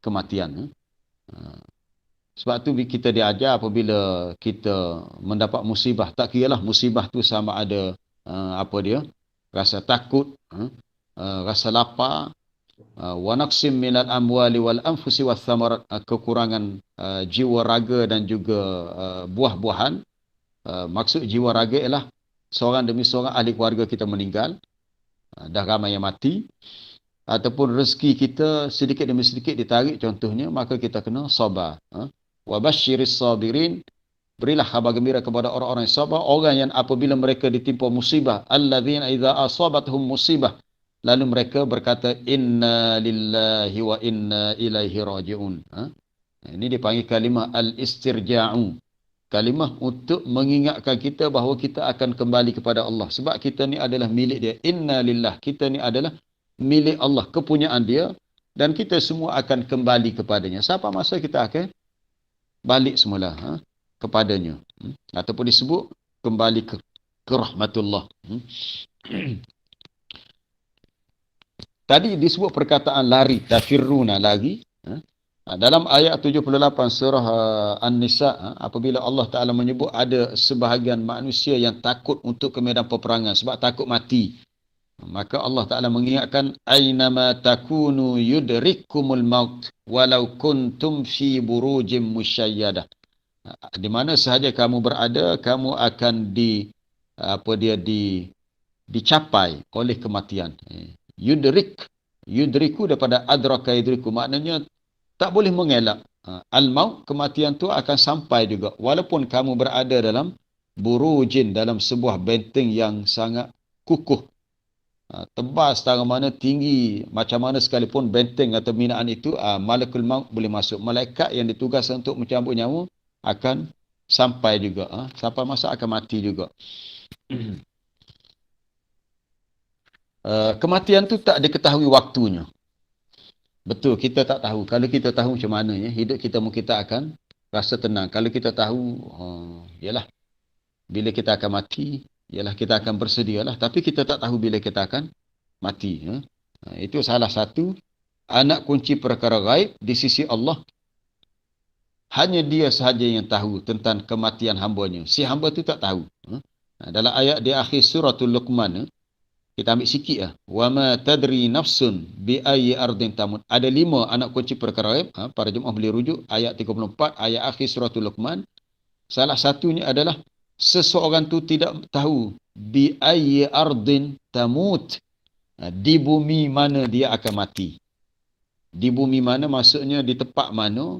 Kematian. Sebab tu kita diajar apabila kita mendapat musibah, tak kiralah musibah tu sama ada rasa takut, rasa lapar, wa naqsim minal amwali wal anfusi wath thamarat, kekurangan jiwa raga dan juga buah-buahan. Maksud jiwa raga ialah seorang demi seorang ahli keluarga kita meninggal, dah ramai yang mati, ataupun rezeki kita sedikit demi sedikit ditarik contohnya, maka kita kena sabar. Wa basyiris sabirin, berilah khabar gembira kepada orang-orang yang sabar, orang yang apabila mereka ditimpa musibah, alladzina idza asabatuhum musibah, lalu mereka berkata inna lillahi wa inna ilaihi rajiun. Ini dipanggil kalimah al-istirja'u, kalimah untuk mengingatkan kita bahawa kita akan kembali kepada Allah, sebab kita ni adalah milik dia. Inna lillah, kita ni adalah milik Allah, kepunyaan dia, dan kita semua akan kembali kepadanya. Sampai masa kita akan balik semula kepadanya, ataupun disebut kembali ke rahmatullah. Tadi disebut perkataan lari, tafirruna, lari. Dalam ayat 78 surah An-Nisa, apabila Allah Ta'ala menyebut ada sebahagian manusia yang takut untuk ke medan peperangan sebab takut mati, maka Allah Ta'ala mengingatkan aynama takunu yudrikkumul maut walau kuntum fi burujim musyayyadah. Di mana sahaja kamu berada, kamu akan dicapai oleh kematian. Yudriku daripada adraka yudriku, maknanya tak boleh mengelak. Al-maut, kematian tu akan sampai juga walaupun kamu berada dalam burujin, dalam sebuah benteng yang sangat kukuh, tebal setara mana, tinggi macam mana sekalipun benteng atau binaan itu, malakul maut boleh masuk. Malaikat yang ditugaskan untuk mencabut nyawa akan sampai juga, sampai masa akan mati juga. Kematian tu tak diketahui waktunya. Betul, kita tak tahu. Kalau kita tahu macam mana hidup kita, mungkin kita akan rasa tenang. Kalau kita tahu, yalah, bila kita akan mati, ialah kita akan bersedialah, tapi kita tak tahu bila kita akan mati. Itu salah satu anak kunci perkara gaib di sisi Allah. Hanya dia sahaja yang tahu tentang kematian hambanya. Si hamba tu tak tahu. Dalam ayat di akhir suratul Luqman, kita ambil sikit lah. Wa ma tadri nafsun bi ayyi ardin tamut. Ada 5 anak kunci perkara gaib. Para jemaah boleh rujuk ayat 34, ayat akhir suratul Luqman. Salah satunya adalah seseorang tu tidak tahu bi ayyi ardin tamut, di bumi mana dia akan mati. Di bumi mana maksudnya di tempat mana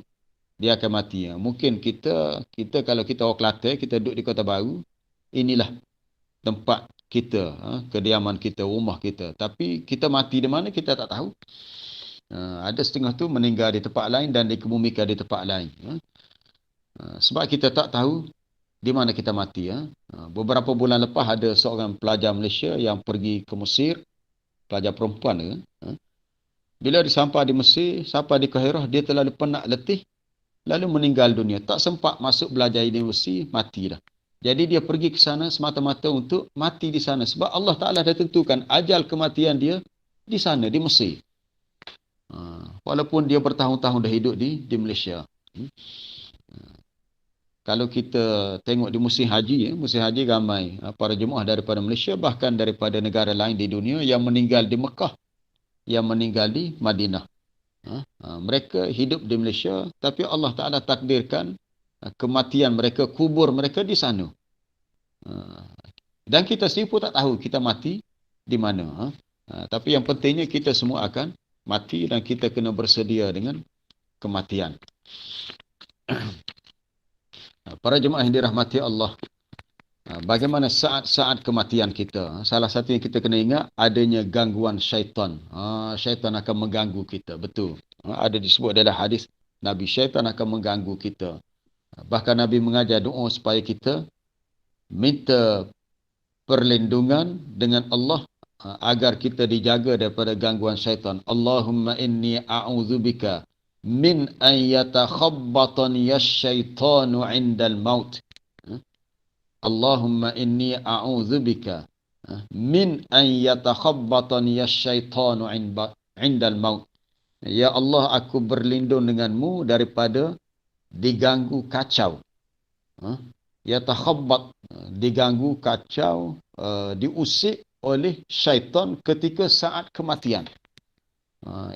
dia akan mati. Mungkin kita kalau kita orang Kelantan, kita duduk di Kota Baru, inilah tempat kita, kediaman kita, rumah kita. Tapi kita mati di mana kita tak tahu. Ada setengah tu meninggal di tempat lain dan dikebumikan di tempat lain. Sebab kita tak tahu di mana kita mati. Beberapa bulan lepas ada seorang pelajar Malaysia yang pergi ke Mesir, pelajar perempuan. Bila dia sampai di Mesir, sampai di Kairah, dia terlalu penat, letih, lalu meninggal dunia. Tak sempat masuk belajar universiti, mati dah. Jadi dia pergi ke sana semata-mata untuk mati di sana. Sebab Allah Ta'ala dah tentukan ajal kematian dia di sana, di Mesir. Walaupun dia bertahun-tahun dah hidup di Malaysia. Kalau kita tengok di musim haji ramai para jemaah daripada Malaysia, bahkan daripada negara lain di dunia yang meninggal di Mekah, yang meninggal di Madinah. Mereka hidup di Malaysia, tapi Allah Ta'ala takdirkan kematian mereka, kubur mereka di sana. Dan kita sendiri pun tak tahu kita mati di mana. Tapi yang pentingnya kita semua akan mati dan kita kena bersedia dengan kematian. Para jemaah yang dirahmati Allah, bagaimana saat-saat kematian kita? Salah satu yang kita kena ingat, adanya gangguan syaitan. Syaitan akan mengganggu kita, betul. Ada disebut dalam hadis Nabi, syaitan akan mengganggu kita. Bahkan Nabi mengajar doa supaya kita minta perlindungan dengan Allah agar kita dijaga daripada gangguan syaitan. Allahumma inni a'udzubika min an yatakhabbatani asyaitanu 'indal maut. Allahumma inni a'udzubika min an yatakhabbatani asyaitanu 'indal maut. Ya Allah, aku berlindung denganmu daripada diganggu kacau. Yatakhabbat, diganggu kacau, diusik oleh syaitan ketika saat kematian.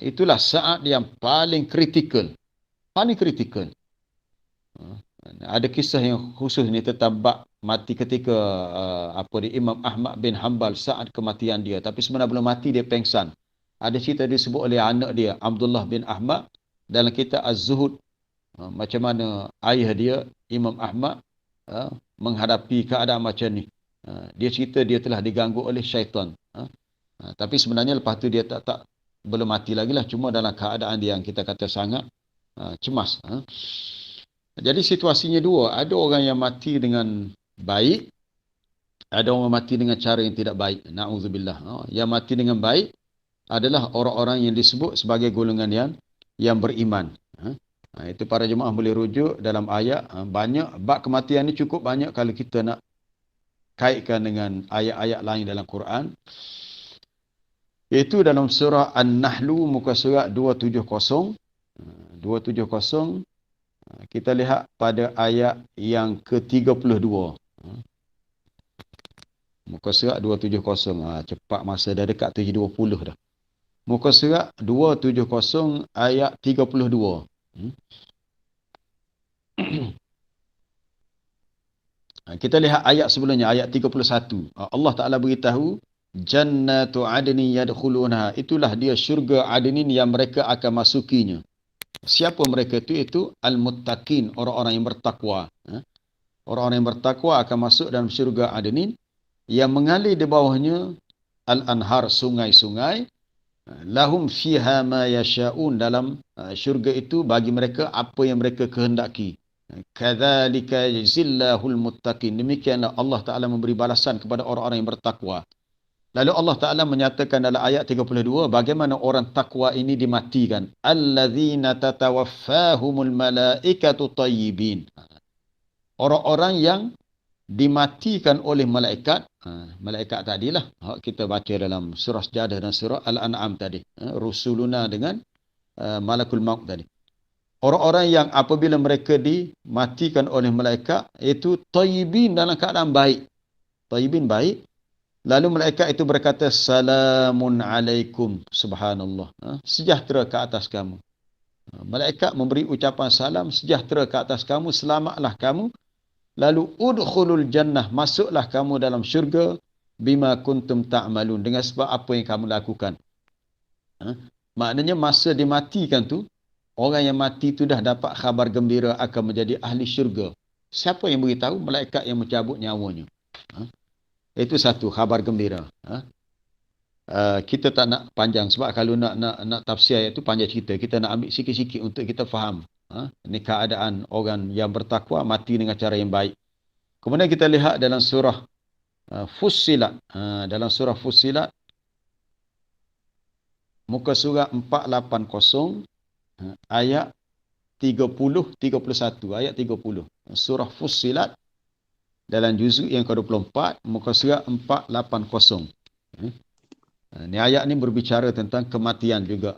Itulah saat yang paling kritikal. Paling kritikal. Ada kisah yang khusus ni tentang bab mati ketika Imam Ahmad bin Hanbal saat kematian dia. Tapi sebenarnya belum mati, dia pengsan. Ada cerita disebut oleh anak dia, Abdullah bin Ahmad, dalam kitab Az-Zuhud. Macam mana ayah dia, Imam Ahmad, menghadapi keadaan macam ni. Dia cerita dia telah diganggu oleh syaitan. Tapi sebenarnya lepas tu dia belum mati lagi lah. Cuma dalam keadaan dia yang kita kata sangat cemas. Jadi situasinya dua. Ada orang yang mati dengan baik. Ada orang mati dengan cara yang tidak baik. Na'udzubillah. Yang mati dengan baik adalah orang-orang yang disebut sebagai golongan yang beriman. Itu para jemaah boleh rujuk dalam ayat. Banyak, bab kematian ni cukup banyak kalau kita nak kaitkan dengan ayat-ayat lain dalam Quran. Iaitu dalam surah An-Nahlu, muka surat 270. 270. Kita lihat pada ayat yang ke-32. Muka surat 270. Cepat masa dah dekat 720 dah. Muka surat 270 ayat 32. Kita lihat ayat sebelumnya, ayat 31. Allah Ta'ala beritahu, Jannatu adnin yadkhulunaha. Itulah dia syurga adnin yang mereka akan masukinya. Siapa mereka itu? Itu al-muttaqin, orang-orang yang bertakwa. Orang-orang yang bertakwa akan masuk dalam syurga adnin yang mengalir di bawahnya al-anhar, sungai-sungai. Lahum fiha ma yasha'un, dalam syurga itu bagi mereka apa yang mereka kehendaki. Kadzalika yajzillahul muttaqin. Demikianlah Allah Ta'ala memberi balasan kepada orang-orang yang bertakwa. Lalu Allah Ta'ala menyatakan dalam ayat 32 bagaimana orang takwa ini dimatikan. Allazina tatawaffahumul malaikatu tayyibin. Orang-orang yang dimatikan oleh malaikat. Malaikat tadilah kita baca dalam surah Sajadah dan surah Al-An'am tadi. Rusuluna dengan malakul maut tadi. Orang-orang yang apabila mereka dimatikan oleh malaikat, itu tayyibin, dalam keadaan baik. Tayyibin, baik. Lalu malaikat itu berkata, Salamun alaikum, subhanallah. Sejahtera ke atas kamu. Malaikat memberi ucapan salam, sejahtera ke atas kamu, selamatlah kamu. Lalu udkhulul jannah, masuklah kamu dalam syurga, bima kuntum ta'malun, dengan sebab apa yang kamu lakukan. Maknanya masa dimatikan tu, orang yang mati tu dah dapat khabar gembira akan menjadi ahli syurga. Siapa yang beritahu? Malaikat yang mencabut nyawanya. Itu satu khabar gembira. Kita tak nak panjang sebab kalau nak tafsir ayat itu panjang cerita. Kita nak ambil sikit-sikit untuk kita faham. Ini keadaan orang yang bertakwa mati dengan cara yang baik. Kemudian kita lihat dalam surah Fussilat. Dalam surah Fussilat, muka surat 480, ayat 30-31. Ayat 30. Surah Fussilat dalam juzuk yang ke-24, muka surat 480. Ini ayat ni berbicara tentang kematian juga.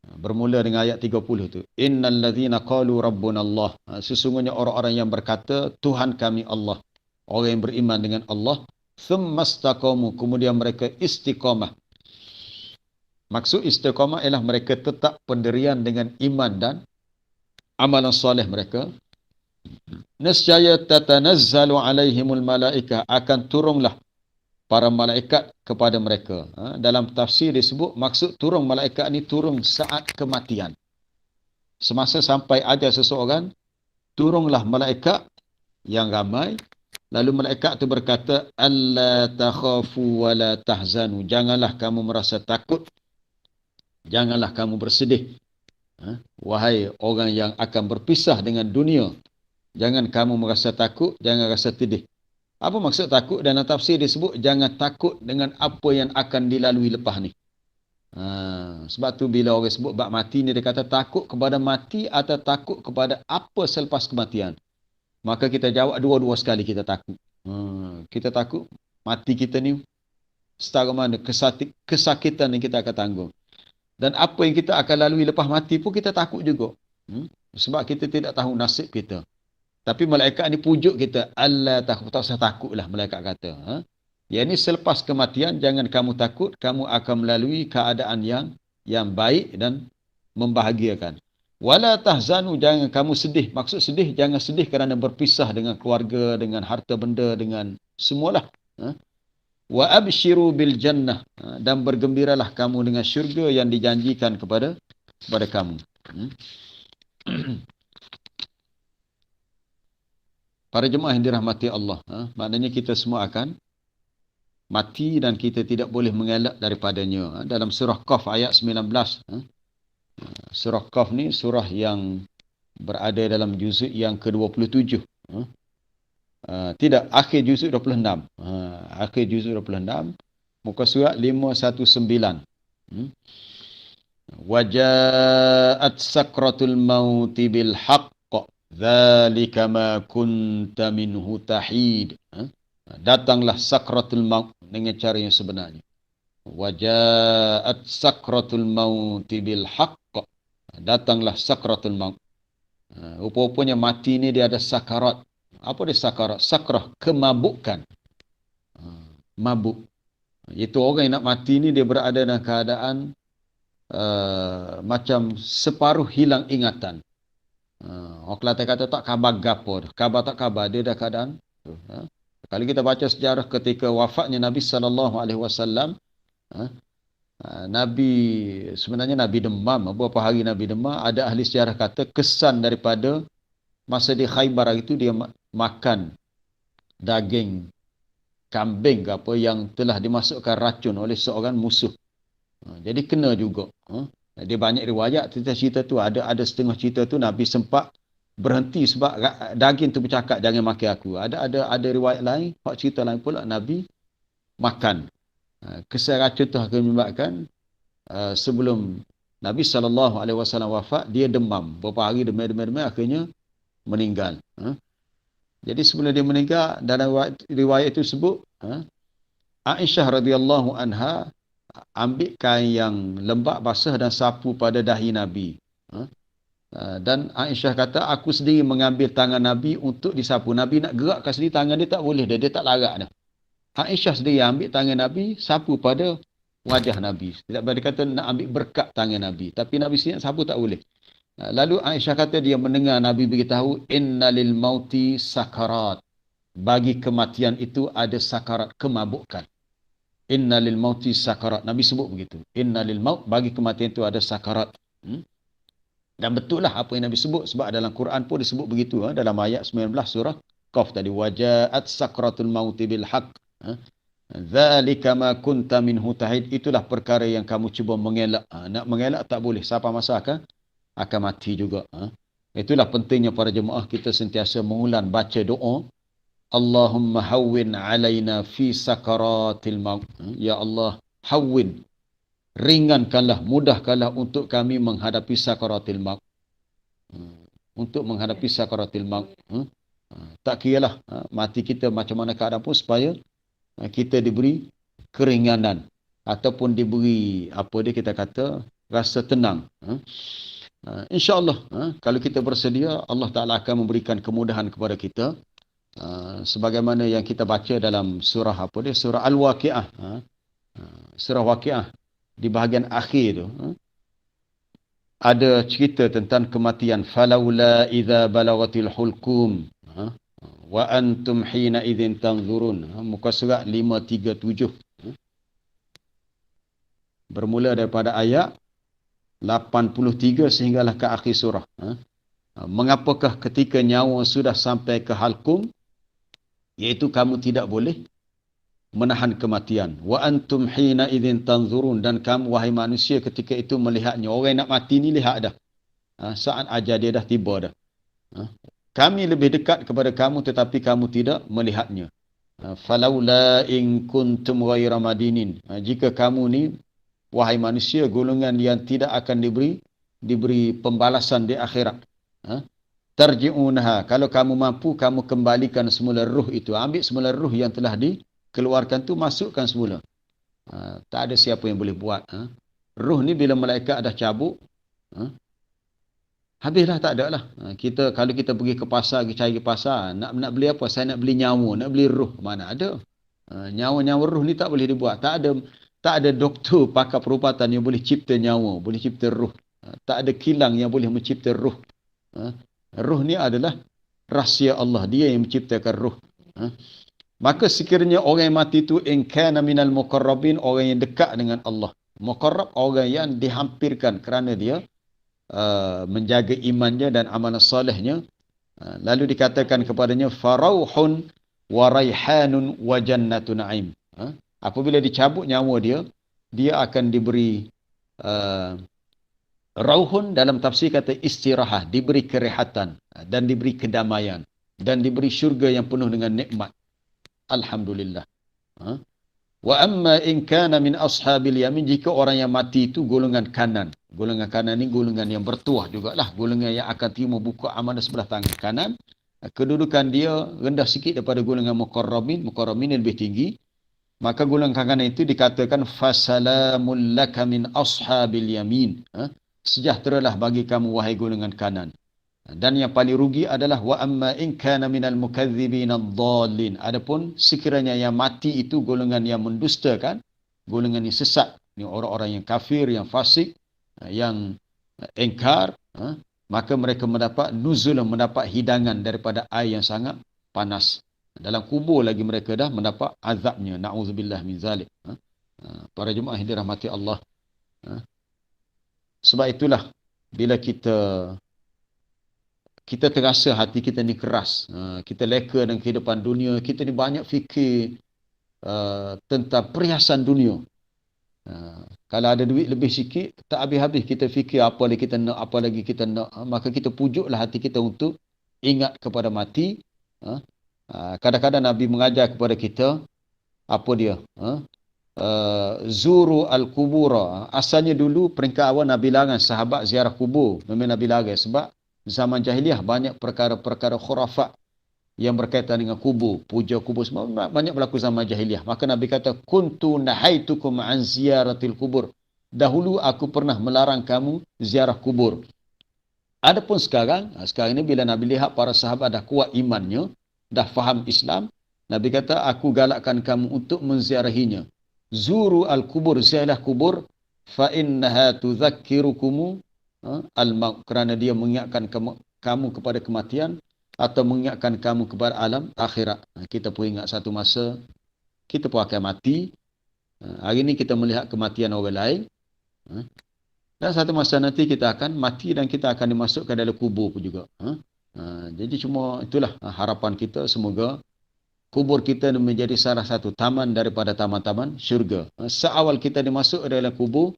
Bermula dengan ayat 30 tu. Innal ladzina qalu rabbuna Allah. Sesungguhnya orang-orang yang berkata Tuhan kami Allah. Orang yang beriman dengan Allah. Thummastaqamu, kemudian mereka istiqamah. Maksud istiqamah ialah mereka tetap pendirian dengan iman dan amalan soleh mereka. Nescaya tatanazzalu alaihimul malaikah, akan turunlah para malaikat kepada mereka. Dalam tafsir disebut maksud turun malaikat ni turun saat kematian. Semasa sampai ajal seseorang, turunlah malaikat yang ramai. Lalu malaikat itu berkata, alla takhafu wa la tahzanu. Janganlah kamu merasa takut, janganlah kamu bersedih. Wahai orang yang akan berpisah dengan dunia, jangan kamu merasa takut, jangan rasa sedih. Apa maksud takut? Dalam tafsir disebut jangan takut dengan apa yang akan dilalui lepas ni. Sebab tu bila orang sebut bab mati ni, dia kata takut kepada mati atau takut kepada apa selepas kematian. Maka kita jawab dua-dua sekali kita takut. Kita takut mati kita ni setara mana kesakitan yang kita akan tanggung. Dan apa yang kita akan lalui lepas mati pun kita takut juga. Sebab kita tidak tahu nasib kita. Tapi malaikat ni pujuk kita, Allah takut, tak usah takutlah, malaikat kata. Yang ni selepas kematian jangan kamu takut, kamu akan melalui keadaan yang baik dan membahagiakan. Wala tahzanu, jangan kamu sedih. Maksud sedih, jangan sedih kerana berpisah dengan keluarga, dengan harta benda, dengan semualah. Wa abshiru bil jannah, dan bergembiralah kamu dengan syurga yang dijanjikan kepada kamu. Para jemaah yang dirahmati Allah, maknanya kita semua akan mati dan kita tidak boleh mengelak daripadanya. Dalam surah Qaf ayat 19. Surah Qaf ni surah yang berada dalam juzuk yang ke-27. Tidak, akhir juzuk 26. Akhir juzuk 26, muka surat 519. Waja'at sakratul mauti bil haqq dzalika ma kunta minhu tahid. Datanglah sakratul maut dengan cara yang sebenarnya. Waja'at sakratul mauti bil haqq. Datanglah sakratul maut. Rupa-rupanya mati ni dia ada sakarat. Apa dia sakarat? Sakrah, kemabukan. Mabuk. Itu orang yang nak mati ni dia berada dalam keadaan macam separuh hilang ingatan. Orang Kelantan kata tak khabar gapo, khabar tak khabar, dia dah keadaan. Kalau kita baca sejarah ketika wafatnya Nabi SAW, sebenarnya Nabi demam, beberapa hari Nabi demam. Ada ahli sejarah kata kesan daripada masa di Khaybar itu dia makan daging kambing ke apa yang telah dimasukkan racun oleh seorang musuh. Jadi kena juga. Dia banyak riwayat cerita tu, ada setengah cerita tu Nabi sempat berhenti sebab daging tu bercakap jangan makan aku. Ada riwayat lain, hak cerita lain pula Nabi makan. Kesan racun tu akan menyebabkan sebelum Nabi SAW wafat, dia demam. Beberapa hari demam akhirnya meninggal. Jadi sebelum dia meninggal, dalam riwayat itu sebut, Aisyah radhiyallahu anha ambil kain yang lembap basah dan sapu pada dahi Nabi. Dan Aisyah kata, aku sendiri mengambil tangan Nabi untuk disapu. Nabi nak gerakkan sendiri, tangan dia tak boleh, dia tak larat dah. Aisyah sendiri ambil tangan Nabi, sapu pada wajah Nabi. Tidak boleh kata nak ambil berkat tangan Nabi. Tapi Nabi sendiri sapu tak boleh. Lalu Aisyah kata dia mendengar Nabi beritahu, innalil mauti sakarat. Bagi kematian itu ada sakarat, kemabukan. Innalil mauti sakarat. Nabi sebut begitu. Innalil maut, bagi kematian itu ada sakarat. Dan betul lah apa yang Nabi sebut. Sebab dalam Quran pun disebut begitu. Dalam ayat 19 surah Qaf tadi. Waja'at sakratul mauti bil haqq. Dzalika ma kunta minhu tahid. Itulah perkara yang kamu cuba mengelak. Nak mengelak tak boleh. Siapa masa akan mati juga. Itulah pentingnya para jemaah kita sentiasa mengulang baca doa. Allahumma hawwin alaina fi sakaratil maut. Ya Allah, hawwin, ringankanlah, mudahkanlah untuk kami menghadapi sakaratil maut. Untuk menghadapi sakaratil maut. Tak kiralah mati kita macam mana keadaan pun, supaya kita diberi keringanan ataupun diberi kita kata rasa tenang. InsyaAllah kalau kita bersedia, Allah Ta'ala akan memberikan kemudahan kepada kita. Sebagaimana yang kita baca dalam surah surah Al-Waqi'ah. Surah Waqi'ah di bahagian akhir tu ada cerita tentang kematian. Falaula idza balagatil hulqum wa antum hina idzin tanzurun. Muka surat 537. Bermula daripada ayat 83 sehinggalah ke akhir surah. Mengapakah ketika nyawa sudah sampai ke halkum, iaitu kamu tidak boleh menahan kematian. Wa antum hina idzin tanzurun, dan kamu wahai manusia ketika itu melihatnya. Orang yang nak mati ni lihat dah. Saat ajal dia dah tiba dah. Kami lebih dekat kepada kamu tetapi kamu tidak melihatnya. Falaula in kuntum ghaira madinin. Jika kamu ni, wahai manusia, golongan yang tidak akan diberi pembalasan di akhirat. Tarji'unaha. Kalau kamu mampu, kamu kembalikan semula ruh itu. Ambil semula ruh yang telah dikeluarkan tu, masukkan semula. Tak ada siapa yang boleh buat. Ruh ni bila malaikat dah cabut, habislah, tak ada lah. Kalau kita pergi ke pasar, pergi cari pasar, nak beli apa? Saya nak beli nyawa, nak beli ruh. Mana ada? Nyawa-nyawa ruh ni tak boleh dibuat. Tak ada doktor pakar perubatan yang boleh cipta nyawa, boleh cipta ruh. Tak ada kilang yang boleh mencipta ruh. Ruh ni adalah rahsia Allah. Dia yang menciptakan ruh. Maka sekiranya orang yang mati itu in kana minal muqarrabin, orang yang dekat dengan Allah. Muqarrab, orang yang dihampirkan kerana dia menjaga imannya dan amalan solehnya. Lalu dikatakan kepadanya farauhun wa raihanun wa jannatu na'im. Apabila dicabut nyawa dia akan diberi rauhun, dalam tafsir kata istirahat, diberi kerehatan dan diberi kedamaian dan diberi syurga yang penuh dengan nikmat. Alhamdulillah. Wa amma in kana min ashabil yamin, jika orang yang mati itu golongan kanan. Golongan kanan ni golongan yang bertuah jugalah, golongan yang akan terima buku amanah sebelah tangan kanan. Kedudukan dia rendah sikit daripada golongan muqarrabin. Muqarrabin lebih tinggi. Maka golongan kanan itu dikatakan fasalamul laka min ashabil yamin. Sejahteralah bagi kamu wahai golongan kanan. Dan yang paling rugi adalah wa amma in kana minal mukadzibin ad-dallin. Adapun sekiranya yang mati itu golongan yang mendustakan, golongan yang sesat, ni orang-orang yang kafir, yang fasik, yang engkar, maka mereka mendapat nuzul, mendapat hidangan daripada air yang sangat panas. Dalam kubur lagi mereka dah mendapat azabnya. Na'udzubillah min zalik. Para jemaah yang dirahmati Allah. Sebab itulah bila kita terasa hati kita ni keras, kita leka dengan kehidupan dunia, kita ni banyak fikir tentang perhiasan dunia. Kalau ada duit lebih sikit, tak habis-habis kita fikir apa lagi kita nak, maka kita pujuklah hati kita untuk ingat kepada mati. Kadang-kadang Nabi mengajar kepada kita, apa dia? Zuru al-kubura. Asalnya dulu peringkat awal Nabi larang sahabat ziarah kubur. Memang Nabi larang sebab zaman jahiliah banyak perkara-perkara khurafat yang berkaitan dengan kubur, puja kubur, semua banyak berlaku zaman jahiliah. Maka Nabi kata kuntu nahaitukum an ziyaratil kubur. Dahulu aku pernah melarang kamu ziarah kubur. Adapun sekarang ni bila Nabi lihat para sahabat dah kuat imannya, dah faham Islam, Nabi kata aku galakkan kamu untuk menziarahinya. Zuru al-kubur, ziarah kubur, fa innaha tudzakirukum al-maut, kerana dia mengingatkan kamu kepada kematian atau mengingatkan kamu kepada alam akhirat. Kita pun ingat satu masa kita pun akan mati. Hari ini kita melihat kematian orang lain. Dan satu masa nanti kita akan mati dan kita akan dimasukkan dalam kubur pun juga. Jadi cuma itulah harapan kita, semoga kubur kita menjadi salah satu taman daripada taman-taman syurga. Seawal kita dimasuk dalam kubur,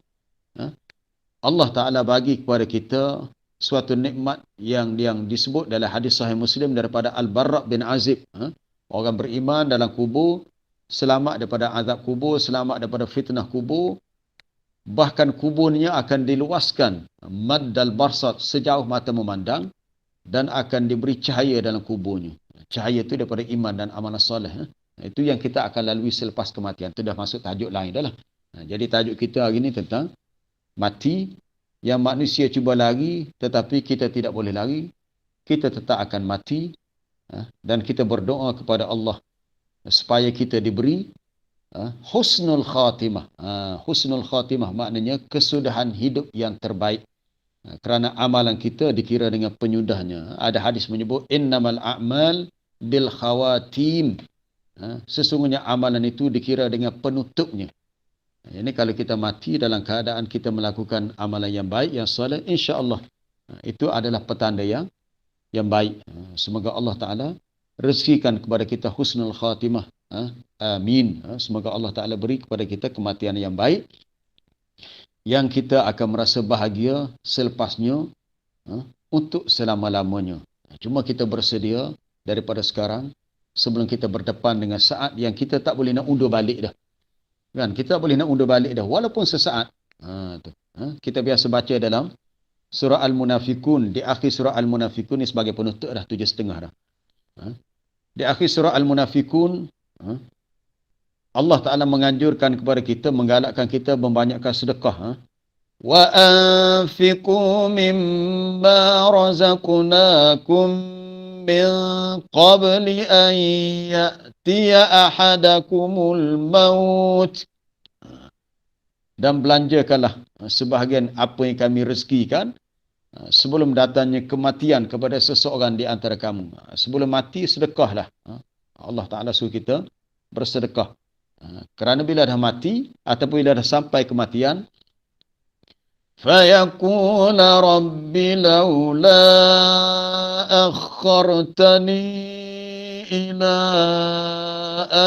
Allah Ta'ala bagi kepada kita suatu nikmat yang disebut dalam hadis Sahih Muslim daripada Al-Barra' bin Azib. Orang beriman dalam kubur, selamat daripada azab kubur, selamat daripada fitnah kubur. Bahkan kuburnya akan diluaskan maddal barsat, sejauh mata memandang, dan akan diberi cahaya dalam kuburnya. Cahaya itu daripada iman dan amalan soleh. Itu yang kita akan lalui selepas kematian. Itu dah masuk tajuk lain dah lah. Jadi tajuk kita hari ini tentang mati, yang manusia cuba lari tetapi kita tidak boleh lari. Kita tetap akan mati, dan kita berdoa kepada Allah supaya kita diberi husnul khatimah. Husnul khatimah maknanya kesudahan hidup yang terbaik. Kerana amalan kita dikira dengan penyudahnya. Ada hadis menyebut innamal a'mal bil khawatim. Sesungguhnya amalan itu dikira dengan penutupnya. Ini kalau kita mati dalam keadaan kita melakukan amalan yang baik, yang soleh, insya-Allah itu adalah petanda yang baik. Semoga Allah Ta'ala rezekikan kepada kita husnul khatimah. Amin. Semoga Allah Ta'ala beri kepada kita kematian yang baik, yang kita akan merasa bahagia selepasnya untuk selama-lamanya. Cuma kita bersedia daripada sekarang sebelum kita berdepan dengan saat yang kita tak boleh nak undur balik dah. Kan? Kita tak boleh nak undur balik dah. Walaupun sesaat. Kita biasa baca dalam surah Al-Munafikun. Di akhir surah Al-Munafikun ni sebagai penutup dah 7.5 dah. Di akhir surah Al-Munafikun, Allah Ta'ala menganjurkan kepada kita, menggalakkan kita membanyakkan sedekah. Wa anfiqu mimma razaqnakum min qabli an ya'tiya ahadakumul maut. Dan belanjakanlah sebahagian apa yang kami rezekikan sebelum datangnya kematian kepada seseorang di antara kamu. Sebelum mati, sedekahlah. Allah Ta'ala suruh kita bersedekah. Kerana bila dah mati, ataupun bila dah sampai kematian, فَيَقُولَ رَبِّ لَوْلَا أَخَّرْتَنِي إِلَىٰ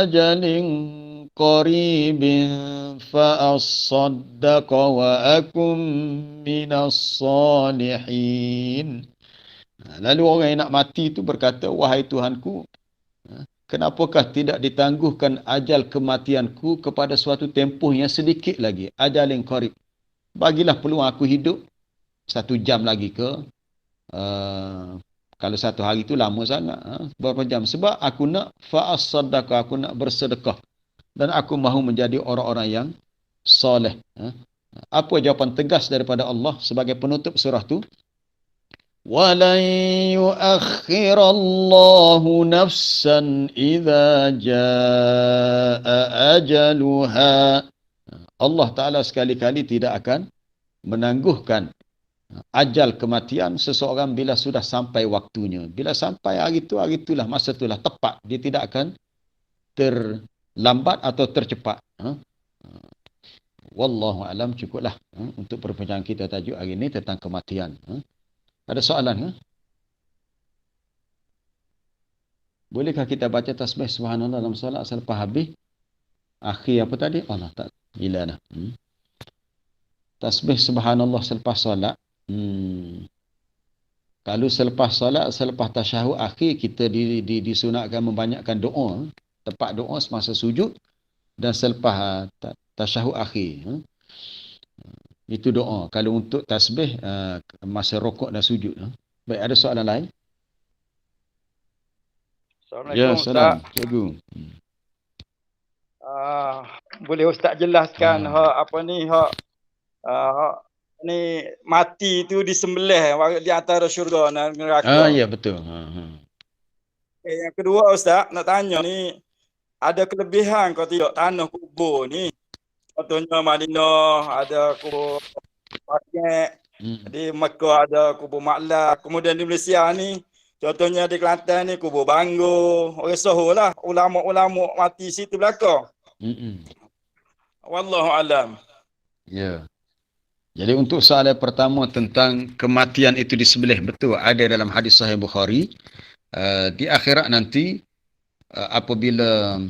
أَجَلٍ قَرِيبٍ فَأَصَّدَّقَ وَأَكُن مِّنَ الصَّالِحِينَ. Lalu orang yang nak mati itu berkata, wahai Tuhanku, kenapakah tidak ditangguhkan ajal kematianku kepada suatu tempoh yang sedikit lagi, ajal yang qarib. Bagilah peluang aku hidup 1 jam lagi ke, kalau 1 hari itu lama sangat, berapa jam. Sebab aku nak fa'as-sadaqah, aku nak bersedekah. Dan aku mahu menjadi orang-orang yang soleh. Apa jawapan tegas daripada Allah sebagai penutup surah tu? وَلَنْ يُؤَخِّرَ اللَّهُ نَفْسًا إِذَا جَاءَ أَجَلُهَا. Allah Ta'ala sekali-kali tidak akan menangguhkan ajal kematian seseorang bila sudah sampai waktunya. Bila sampai hari itulah, masa itulah tepat. Dia tidak akan terlambat atau tercepat. Wallahu alam, cukuplah untuk perbincangan kita tajuk hari ini tentang kematian. Ada soalan? Bolehkah kita baca tasbih subhanallah dalam solat selepas habis? Akhir apa tadi? Allah tak gila dah. Tasbih subhanallah selepas solat. Kalau selepas solat, selepas tasyahud akhir, kita disunatkan membanyakkan doa. Tempat doa semasa sujud dan selepas tasyahud akhir. Itu doa. Kalau untuk tasbih, masa rokok dan sujud. Baik, ada soalan lain? Assalamualaikum, Ya, salam. Ustaz. Cikgu. Boleh Ustaz jelaskan ni mati tu disembelih di antara syurga dan neraka. Ya, betul. Yang kedua Ustaz, nak tanya ni, ada kelebihan kau tidak tanah kubur ni? Contohnya Madinah ada kubur Baqi', di Mekah ada kubur Ma'la, kemudian di Malaysia ni, contohnya di Kelantan ni kubur Bangor. Orang Soho lah, ulama-ulama mati situ belakang. Wallahu alam. Ya. Jadi untuk soalan pertama tentang kematian itu disembelih, betul ada dalam hadis Sahih Bukhari. Di akhirat nanti apabila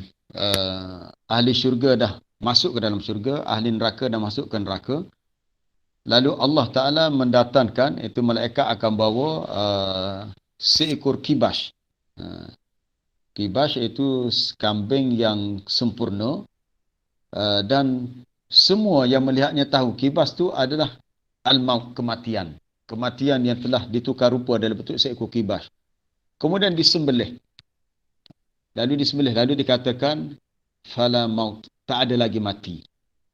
ahli syurga dah masuk ke dalam syurga, ahli neraka dah masuk ke neraka, lalu Allah Ta'ala mendatangkan, itu malaikat akan bawa seekor kibas. Kibas itu kambing yang sempurna, dan semua yang melihatnya tahu kibas tu adalah al-maut, kematian. Kematian yang telah ditukar rupa dalam bentuk seekor kibas. Kemudian disembelih. Lalu dikatakan fala maut, tak ada lagi mati.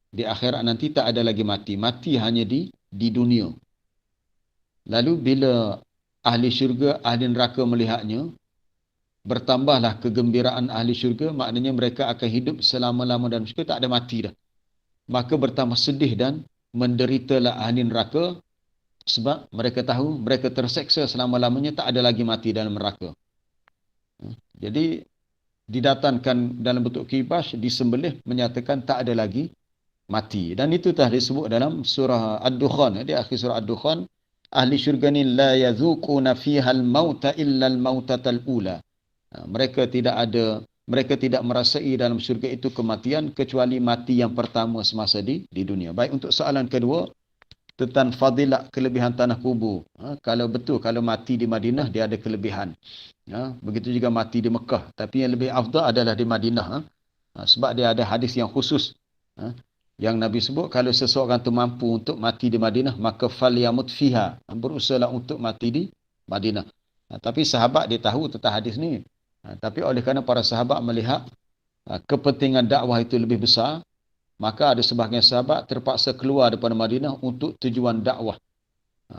Di akhirat nanti tak ada lagi mati. Mati hanya di dunia. Lalu bila ahli syurga, ahli neraka melihatnya, bertambahlah kegembiraan ahli syurga, maknanya mereka akan hidup selama-lama dalam syurga, tak ada mati dah. Maka bertambah sedih dan menderitalah ahli neraka, sebab mereka tahu mereka terseksa selama-lamanya, tak ada lagi mati dalam neraka. Jadi didatangkan dalam bentuk kibas, disembelih, menyatakan tak ada lagi mati. Dan itu telah disebut dalam surah Ad-Dukhan. Di akhir surah Ad-Dukhan, ahli syurga ni la yazuquna fiha al-mauta illa al-mautatal ula. Mereka tidak merasai dalam syurga itu kematian kecuali mati yang pertama semasa di dunia. Baik, untuk soalan kedua, tentang fadilat kelebihan tanah kubur. Kalau betul, kalau mati di Madinah, dia ada kelebihan. Begitu juga mati di Mekah. Tapi yang lebih afdal adalah di Madinah. Sebab dia ada hadis yang khusus. Yang Nabi sebut, kalau seseorang tu mampu untuk mati di Madinah, maka falyamut fiha. Berusahalah untuk mati di Madinah. Tapi sahabat dia tahu tentang hadis ni. Tapi oleh kerana para sahabat melihat kepentingan dakwah itu lebih besar, maka ada sebahagian sahabat terpaksa keluar daripada Madinah untuk tujuan dakwah.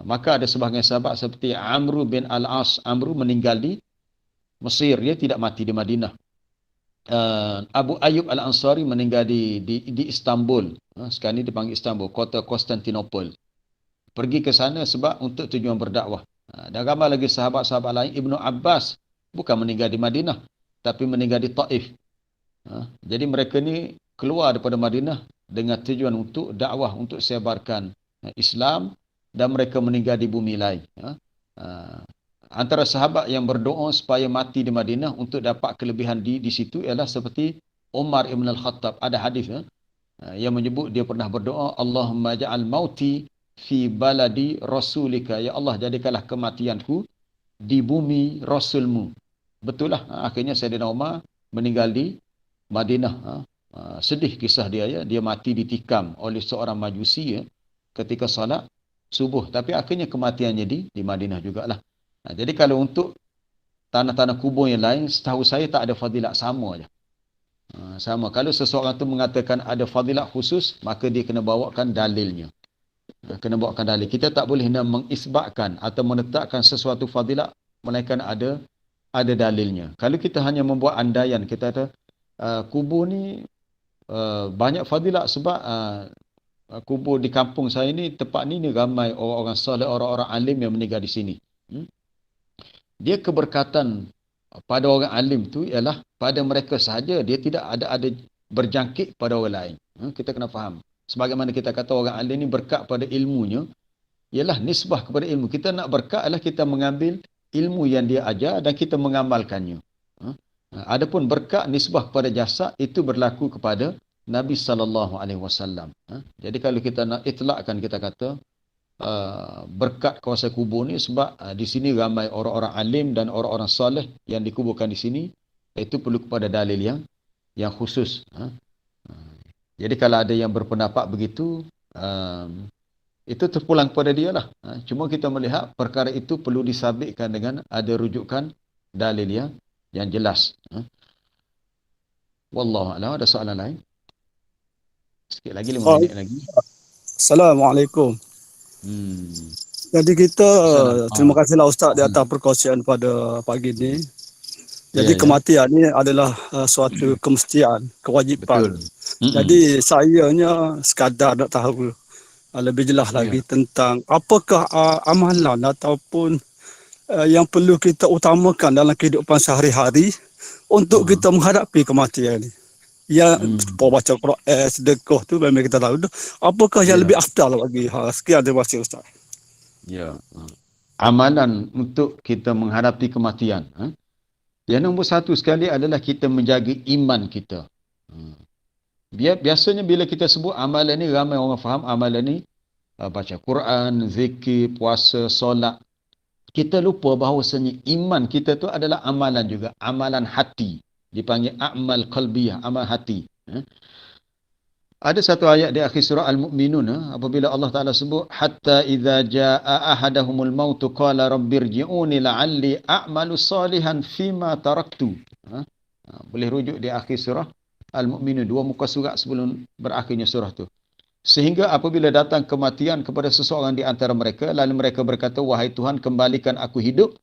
Maka ada sebahagian sahabat seperti Amr bin Al-As. Amr meninggal di Mesir, dia tidak mati di Madinah. Abu Ayyub Al-Ansari meninggal di Istanbul. Sekarang ini dipanggil Istanbul, kota Konstantinopel. Pergi ke sana sebab untuk tujuan berdakwah. Dan ramai lagi sahabat-sahabat lain. Ibnu Abbas bukan meninggal di Madinah, tapi meninggal di Taif. Jadi mereka ni keluar daripada Madinah dengan tujuan untuk dakwah, untuk sebarkan Islam, dan mereka meninggal di bumi lain. Antara sahabat yang berdoa supaya mati di Madinah untuk dapat kelebihan di situ ialah seperti Umar ibn al-Khattab. Ada hadis yang menyebut dia pernah berdoa, Allahumma ja'al mauti fi baladi rasulika. Ya Allah, jadikanlah kematianku di bumi Rasulmu. Betul lah. Akhirnya Sayyidina Umar meninggal di Madinah. Sedih kisah dia, ya. Dia mati ditikam oleh seorang majusi, ya, ketika salat subuh. Tapi akhirnya kematiannya di Madinah jugalah. Jadi kalau untuk tanah-tanah kubur yang lain, setahu saya tak ada fadilat, sama aja. Sama. Kalau seseorang tu mengatakan ada fadilat khusus, maka dia kena bawakan dalilnya. Kena bawakan dalil. Kita tak boleh nak mengisbatkan atau menetapkan sesuatu fadilat melainkan ada dalilnya. Kalau kita hanya membuat andaian, kita kata kubur ni banyak fadilat sebab kubur di kampung saya ni, tempat ni ramai orang-orang soleh, orang-orang alim yang meninggal di sini. Dia keberkatan pada orang alim tu ialah pada mereka sahaja, dia tidak ada berjangkit pada orang lain. Kita kena faham. Sebagaimana kita kata orang alim ni berkat pada ilmunya, ialah nisbah kepada ilmu. Kita nak berkat ialah kita mengambil ilmu yang dia ajar dan kita mengamalkannya. Adapun berkat nisbah kepada jasad, itu berlaku kepada Nabi SAW. Jadi kalau kita nak itlakkan, kita kata berkat kawasan kubur ni sebab di sini ramai orang-orang alim dan orang-orang soleh yang dikuburkan di sini, itu perlu kepada dalil yang khusus. Jadi kalau ada yang berpendapat begitu, itu terpulang kepada dia lah. Cuma kita melihat perkara itu perlu disabitkan dengan ada rujukan dalil yang jelas. Wallahu a'lam. Ada soalan lain? Sikit lagi, 5 minit lagi. Assalamualaikum. Jadi kita terima kasihlah Ustaz di atas perkongsian pada pagi ni. Jadi kematian ni adalah suatu kemestian, kewajipan. Jadi sayanya sekadar nak tahu lebih jelas lagi tentang apakah amalan ataupun yang perlu kita utamakan dalam kehidupan sehari-hari untuk kita menghadapi kematian ni. Yang baca Quran, sedekah tu memang kita tahu. Apakah yang lebih afdal bagi? Sekian, terima kasih Ustaz. Ya. Amalan untuk kita menghadapi kematian. Yang nombor satu sekali adalah kita menjaga iman kita. Biasanya bila kita sebut amalan ni, ramai orang faham amalan ni baca Quran, zikir, puasa, solat. Kita lupa bahawasanya iman kita tu adalah amalan juga, amalan hati. Dipanggil a'mal qalbiyah, amal hati. Ada satu ayat di akhir surah Al-Mu'minun, apabila Allah Ta'ala sebut, hatta idza jaa ahadahumul mautu qala rabbirji'uni la'alli a'malu salihan fima taraktu. Boleh rujuk di akhir surah Al-Mu'minun, 2 muka surat sebelum berakhirnya surah tu. Sehingga apabila datang kematian kepada seseorang di antara mereka, lalu mereka berkata, wahai Tuhan, kembalikan aku hidup,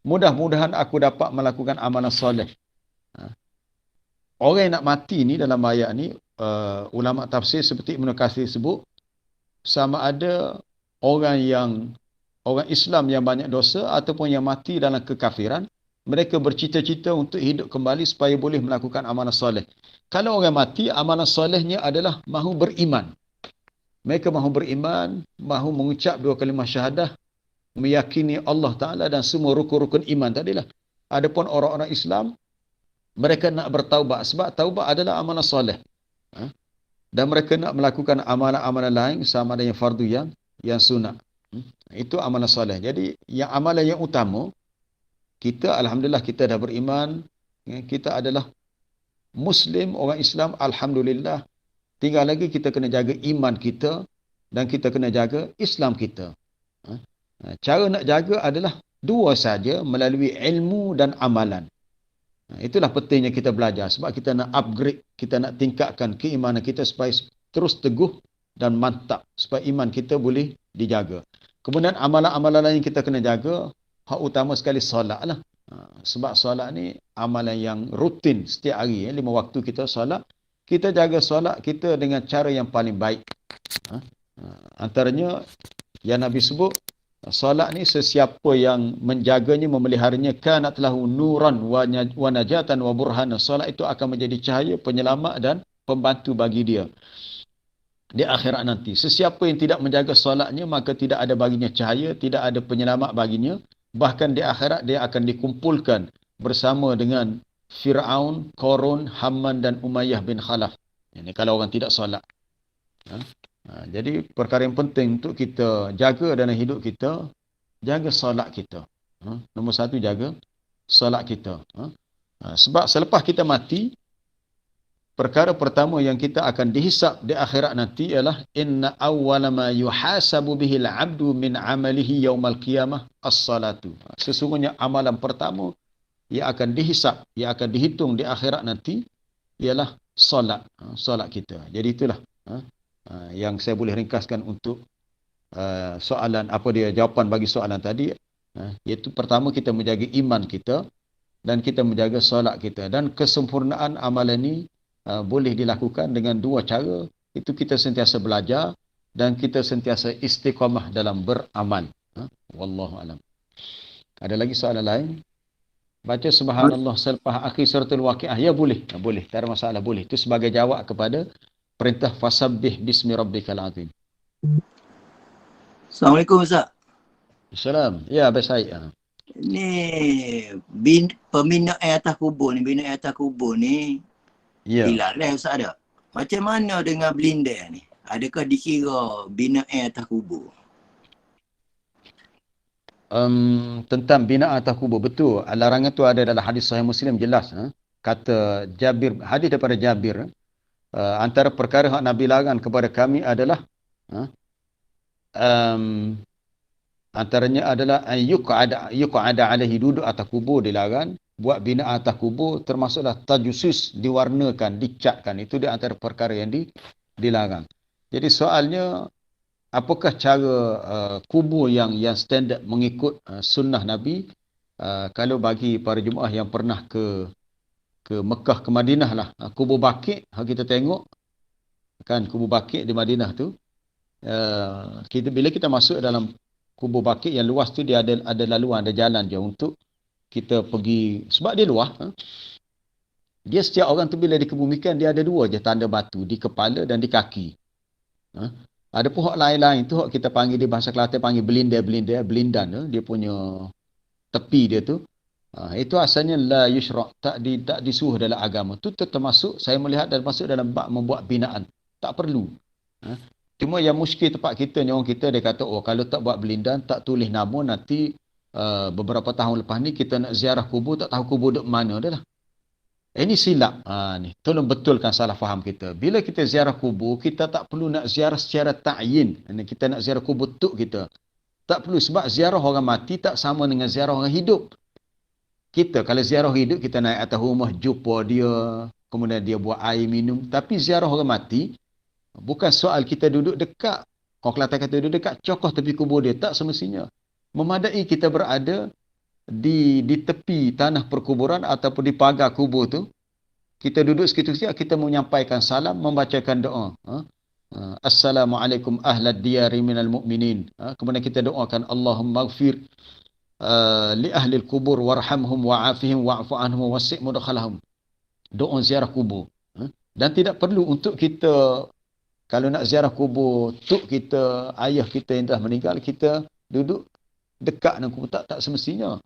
mudah-mudahan aku dapat melakukan amalan soleh. Orang yang nak mati ni dalam ayat ni, ulama tafsir seperti Ibn Katsir sebut, sama ada orang Islam yang banyak dosa ataupun yang mati dalam kekafiran, mereka bercita-cita untuk hidup kembali supaya boleh melakukan amalan soleh. Kalau orang mati, amalan solehnya adalah mahu beriman. Mereka mahu beriman, mahu mengucap 2 kalimah syahadah, meyakini Allah Ta'ala dan semua rukun-rukun iman tadilah. Adapun orang-orang Islam, mereka nak bertaubat sebab taubat adalah amalan soleh. Dan mereka nak melakukan amalan-amalan lain sama ada yang fardu yang sunat. Itu amalan soleh. Jadi yang amalan yang utama, kita alhamdulillah kita dah beriman, kita adalah Muslim, orang Islam, alhamdulillah. Tinggal lagi kita kena jaga iman kita dan kita kena jaga Islam kita. Cara nak jaga adalah dua saja, melalui ilmu dan amalan. Itulah pentingnya kita belajar sebab kita nak upgrade, kita nak tingkatkan keimanan kita supaya terus teguh dan mantap supaya iman kita boleh dijaga. Kemudian amalan-amalan lain kita kena jaga, hak utama sekali solat lah. Sebab solat ni amalan yang rutin setiap hari, 5 waktu kita solat. Kita jaga solat kita dengan cara yang paling baik. Antaranya yang Nabi sebut, solat ni sesiapa yang menjaganya, memeliharanya, kanat lahu nuran wa najatan wa burhana. Solat itu akan menjadi cahaya, penyelamat dan pembantu bagi dia di akhirat nanti. Sesiapa yang tidak menjaga solatnya, maka tidak ada baginya cahaya, tidak ada penyelamat baginya. Bahkan di akhirat dia akan dikumpulkan bersama dengan Fir'aun, Qarun, Haman dan Umayyah bin Khalaf. Ini kalau orang tidak solat. Jadi perkara yang penting untuk kita jaga dalam hidup kita, jaga solat kita. Nombor satu, jaga solat kita. Sebab selepas kita mati, perkara pertama yang kita akan dihisap di akhirat nanti ialah inna awwala ma yuhasabu bihi al-'abdu min 'amalihi yaumal qiyamah as-salatu. Sesungguhnya amalan pertama yang akan dihisap, yang akan dihitung di akhirat nanti ialah solat. Solat kita. Jadi itulah yang saya boleh ringkaskan untuk soalan jawapan bagi soalan tadi, iaitu pertama kita menjaga iman kita dan kita menjaga solat kita, dan kesempurnaan amalan ini boleh dilakukan dengan dua cara, itu kita sentiasa belajar dan kita sentiasa istiqamah dalam beramal. Wallahu alam. Ada lagi soalan lain? Baca subhanallah selepas akhir suratul waqiah, ya boleh, boleh, tak ada masalah, boleh. Itu sebagai jawab kepada perintah fasabbih bismi rabbikal azim. Assalamualaikum Ustaz. Assalam. Ya, baik. Ni peminat air atas kubur ni, Ya. hilang dah Ustaz ada. Macam mana dengan blinder ni? Adakah dikira bina air atas kubur? Tentang bina atas kubur, betul. Larangan tu ada dalam hadis Sahih Muslim, jelas. Kata Jabir, hadis daripada Jabir, antara perkara yang Nabi larang kepada kami adalah antaranya adalah yuq'ada alaihi, duduk atas kubur dilarang. Buat bina atas kubur termasuklah tajusus, diwarnakan, dicatkan. Itu di antara perkara yang dilarang. Jadi soalnya, apakah cara kubur yang standard mengikut sunnah Nabi? Kalau bagi para jemaah yang pernah ke Mekah, ke Madinah lah, kubur Baqi' kita tengok kan, kubur Baqi' di Madinah tu, bila kita masuk dalam kubur Baqi' yang luas tu, dia ada laluan, ada jalan je untuk kita pergi, sebab dia luas. Dia setiap orang tu bila dikebumikan, dia ada dua je tanda batu, di kepala dan di kaki. Ada pun hak lain-lain tu, hak kita panggil di bahasa Kelantan panggil belindan, dia punya tepi dia tu. Itu asalnya la yushra', tak disuruh dalam agama. Tu termasuk, saya melihat masuk dalam bab membuat binaan. Tak perlu. Cuma yang muskil tempat kita ni, orang kita dia kata, kalau tak buat belindan, tak tulis nama, nanti beberapa tahun lepas ni kita nak ziarah kubur, tak tahu kubur duduk mana dah lah. Ini silap. Ni tolong betulkan salah faham kita. Bila kita ziarah kubur, kita tak perlu nak ziarah secara ta'yin. Kita nak ziarah kubur tuk kita. Tak perlu, sebab ziarah orang mati tak sama dengan ziarah orang hidup. Kita kalau ziarah hidup, kita naik atas rumah, jumpa dia, kemudian dia buat air minum. Tapi ziarah orang mati, bukan soal kita duduk dekat. Kalau Kelantan kata duduk dekat, cokoh tepi kubur dia. Tak semestinya. Memadai kita berada di tepi tanah perkuburan ataupun di pagar kubur tu. Kita duduk sekitar, kita menyampaikan salam, membacakan doa. Assalamualaikum ahlad diyari minal mu'minin. Kemudian kita doakan Allahumma ghafir li ahli al-kubur warhamhum wa'afihim wa'fu anhum wasi' mudkhalahum. Doa ziarah kubur. Dan tidak perlu untuk kita, kalau nak ziarah kubur tuk kita, ayah kita yang telah meninggal, kita duduk dekat dengan kubur, tak semestinya.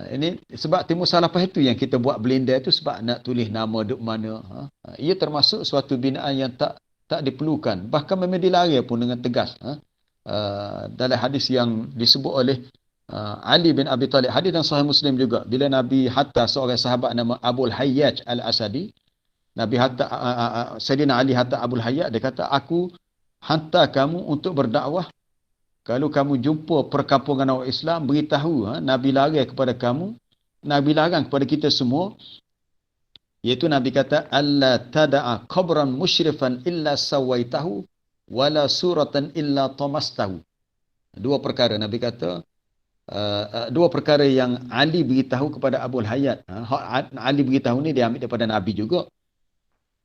Ini sebab timbul salah faham itu yang kita buat blender itu, sebab nak tulis nama duk mana. Ia termasuk suatu binaan yang tak Tak diperlukan. Bahkan memang dilarang pun dengan tegas. Dalam hadis yang disebut oleh Ali bin Abi Talib, hadis dan Sahih Muslim juga, bila Nabi hantar seorang sahabat nama Abul Hayyaj Al-Asadi, Nabi hantar Sayyidina Ali hantar Abul Hayyaj, dia kata, aku hantar kamu untuk berdakwah. Kalau kamu jumpa perkampungan orang Islam, beritahu Nabi larang kepada kamu, Nabi larang kepada kita semua, iaitu Nabi kata, alla tada'a qabran musyrifan illa sawaitahu wala suratan illa tamastahu. Dua perkara Nabi kata, dua perkara yang Ali beritahu kepada Abul Hayyaj. Ali beritahu ni dia ambil daripada Nabi juga.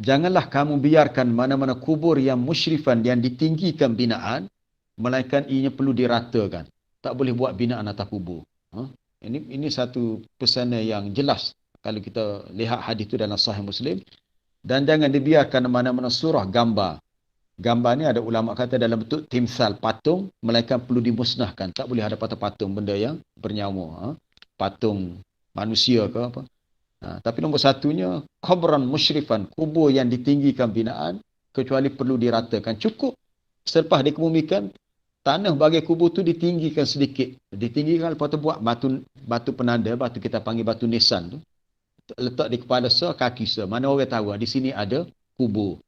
Janganlah kamu biarkan mana-mana kubur yang musyrifan, yang ditinggikan binaan, melainkan ianya perlu diratakan. Tak boleh buat binaan atas kubur. Ini satu pesanan yang jelas kalau kita lihat hadis itu dalam Sahih Muslim. Dan jangan dibiarkan mana-mana surah gambar. Gambar ni ada ulama kata dalam bentuk timsal, patung, melainkan perlu dimusnahkan. Tak boleh ada patung-patung benda yang bernyawa. Patung manusia ke apa. Tapi nombor satunya, qabran musyrifan, kubur yang ditinggikan binaan, kecuali perlu diratakan. Cukup selepas dikebumikan, tanah bagi kubur tu ditinggikan sedikit. Ditinggikan, lepas tu buat batu penanda, batu kita panggil batu nisan tu. Letak di kepala kaki mana orang tahu di sini ada kubur.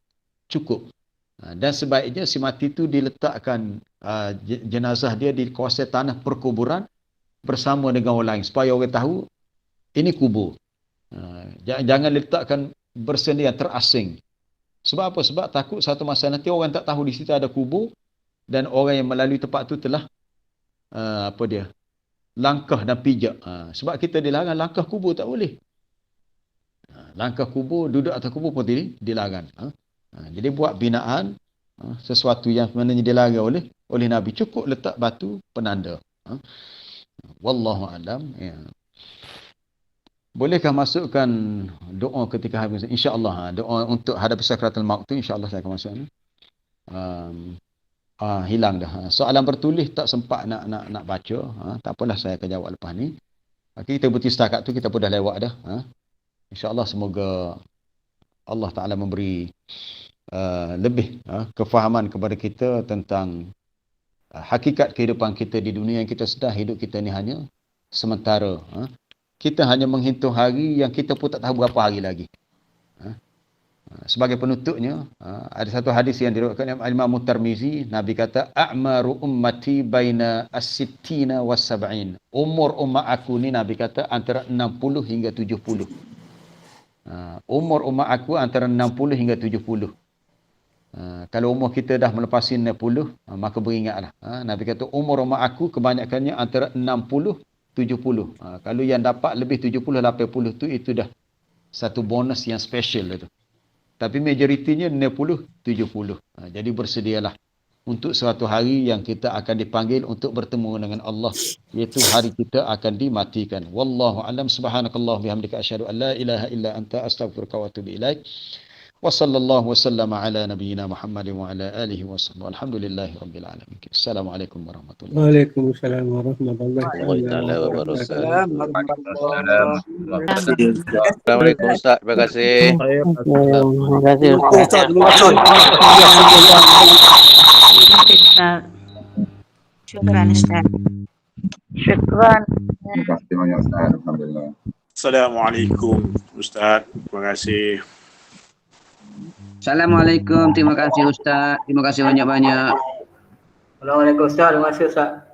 Cukup. Dan sebaiknya si mati tu diletakkan jenazah dia di kawasan tanah perkuburan bersama dengan orang lain supaya orang tahu ini kubur. Jangan letakkan bersendirian, terasing. Sebab apa? Sebab takut satu masa nanti orang tak tahu di situ ada kubur dan orang yang melalui tempat tu telah langkah dan pijak. Sebab kita dilarang langkah kubur, tak boleh. Langkah kubur, duduk atas kubur pun dilarang. Jadi buat binaan sesuatu yang sebenarnya dilarang oleh Nabi, cukup letak batu penanda. Wallahu alam. Bolehkah masukkan doa ketika habis? InsyaAllah doa untuk hadapi sakratul maut tu insyaAllah saya akan masuk. Hilang dah. Soalan bertulis tak sempat nak baca. Tak apalah, saya akan jawab lepas ni. Kita berhenti setakat tu, kita pun dah lewat dah. InsyaAllah semoga Allah Ta'ala memberi lebih kefahaman kepada kita tentang hakikat kehidupan kita di dunia yang kita sedar. Hidup kita ni hanya sementara. Kita hanya menghitung hari yang kita pun tak tahu berapa hari lagi. Sebagai penutupnya, ada satu hadis yang diriwayatkan oleh Imam Tirmizi, Nabi kata, a'maru ummati baina as-sittina was-sab'in. Umur umat aku ni, Nabi kata, antara 60 hingga 70. Umur umat aku antara 60 hingga 70. Kalau umur kita dah melepasi 60, maka beringatlah. Nabi kata umur umat aku kebanyakannya antara 60, 70. Kalau yang dapat lebih 70, 80 tu, itu dah satu bonus yang special itu. Tapi majoritinya 60, 70. Jadi bersedialah untuk suatu hari yang kita akan dipanggil untuk bertemu dengan Allah, iaitu hari kita akan dimatikan. Wallahu alam. Subhanakallah bihamdika asyhadu an la ilaha illa anta astaghfiruka wa atubu ilaik. Wa sallallahu wasallama ala nabiyyina Muhammadin wa ala alihi wa sahbihi. Alhamdulillahi rabbil alamin. Assalamualaikum warahmatullahi wabarakatuh. Waalaikumsalam warahmatullahi wabarakatuh. Assalamualaikum Ustaz. Terima kasih. Terima kasih Ustaz. Terima kasih. Syukran Ustaz. Syukran. Terima kasih banyak Ustaz. Alhamdulillah. Assalamualaikum Ustaz. Terima kasih. Assalamualaikum. Terima kasih Ustaz. Terima kasih banyak-banyak. Assalamualaikum Ustaz. Terima kasih Ustaz.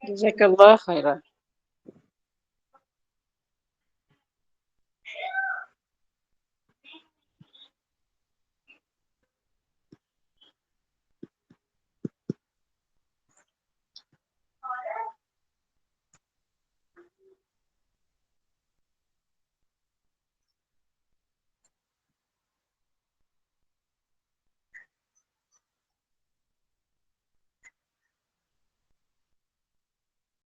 Jazakallah khairan.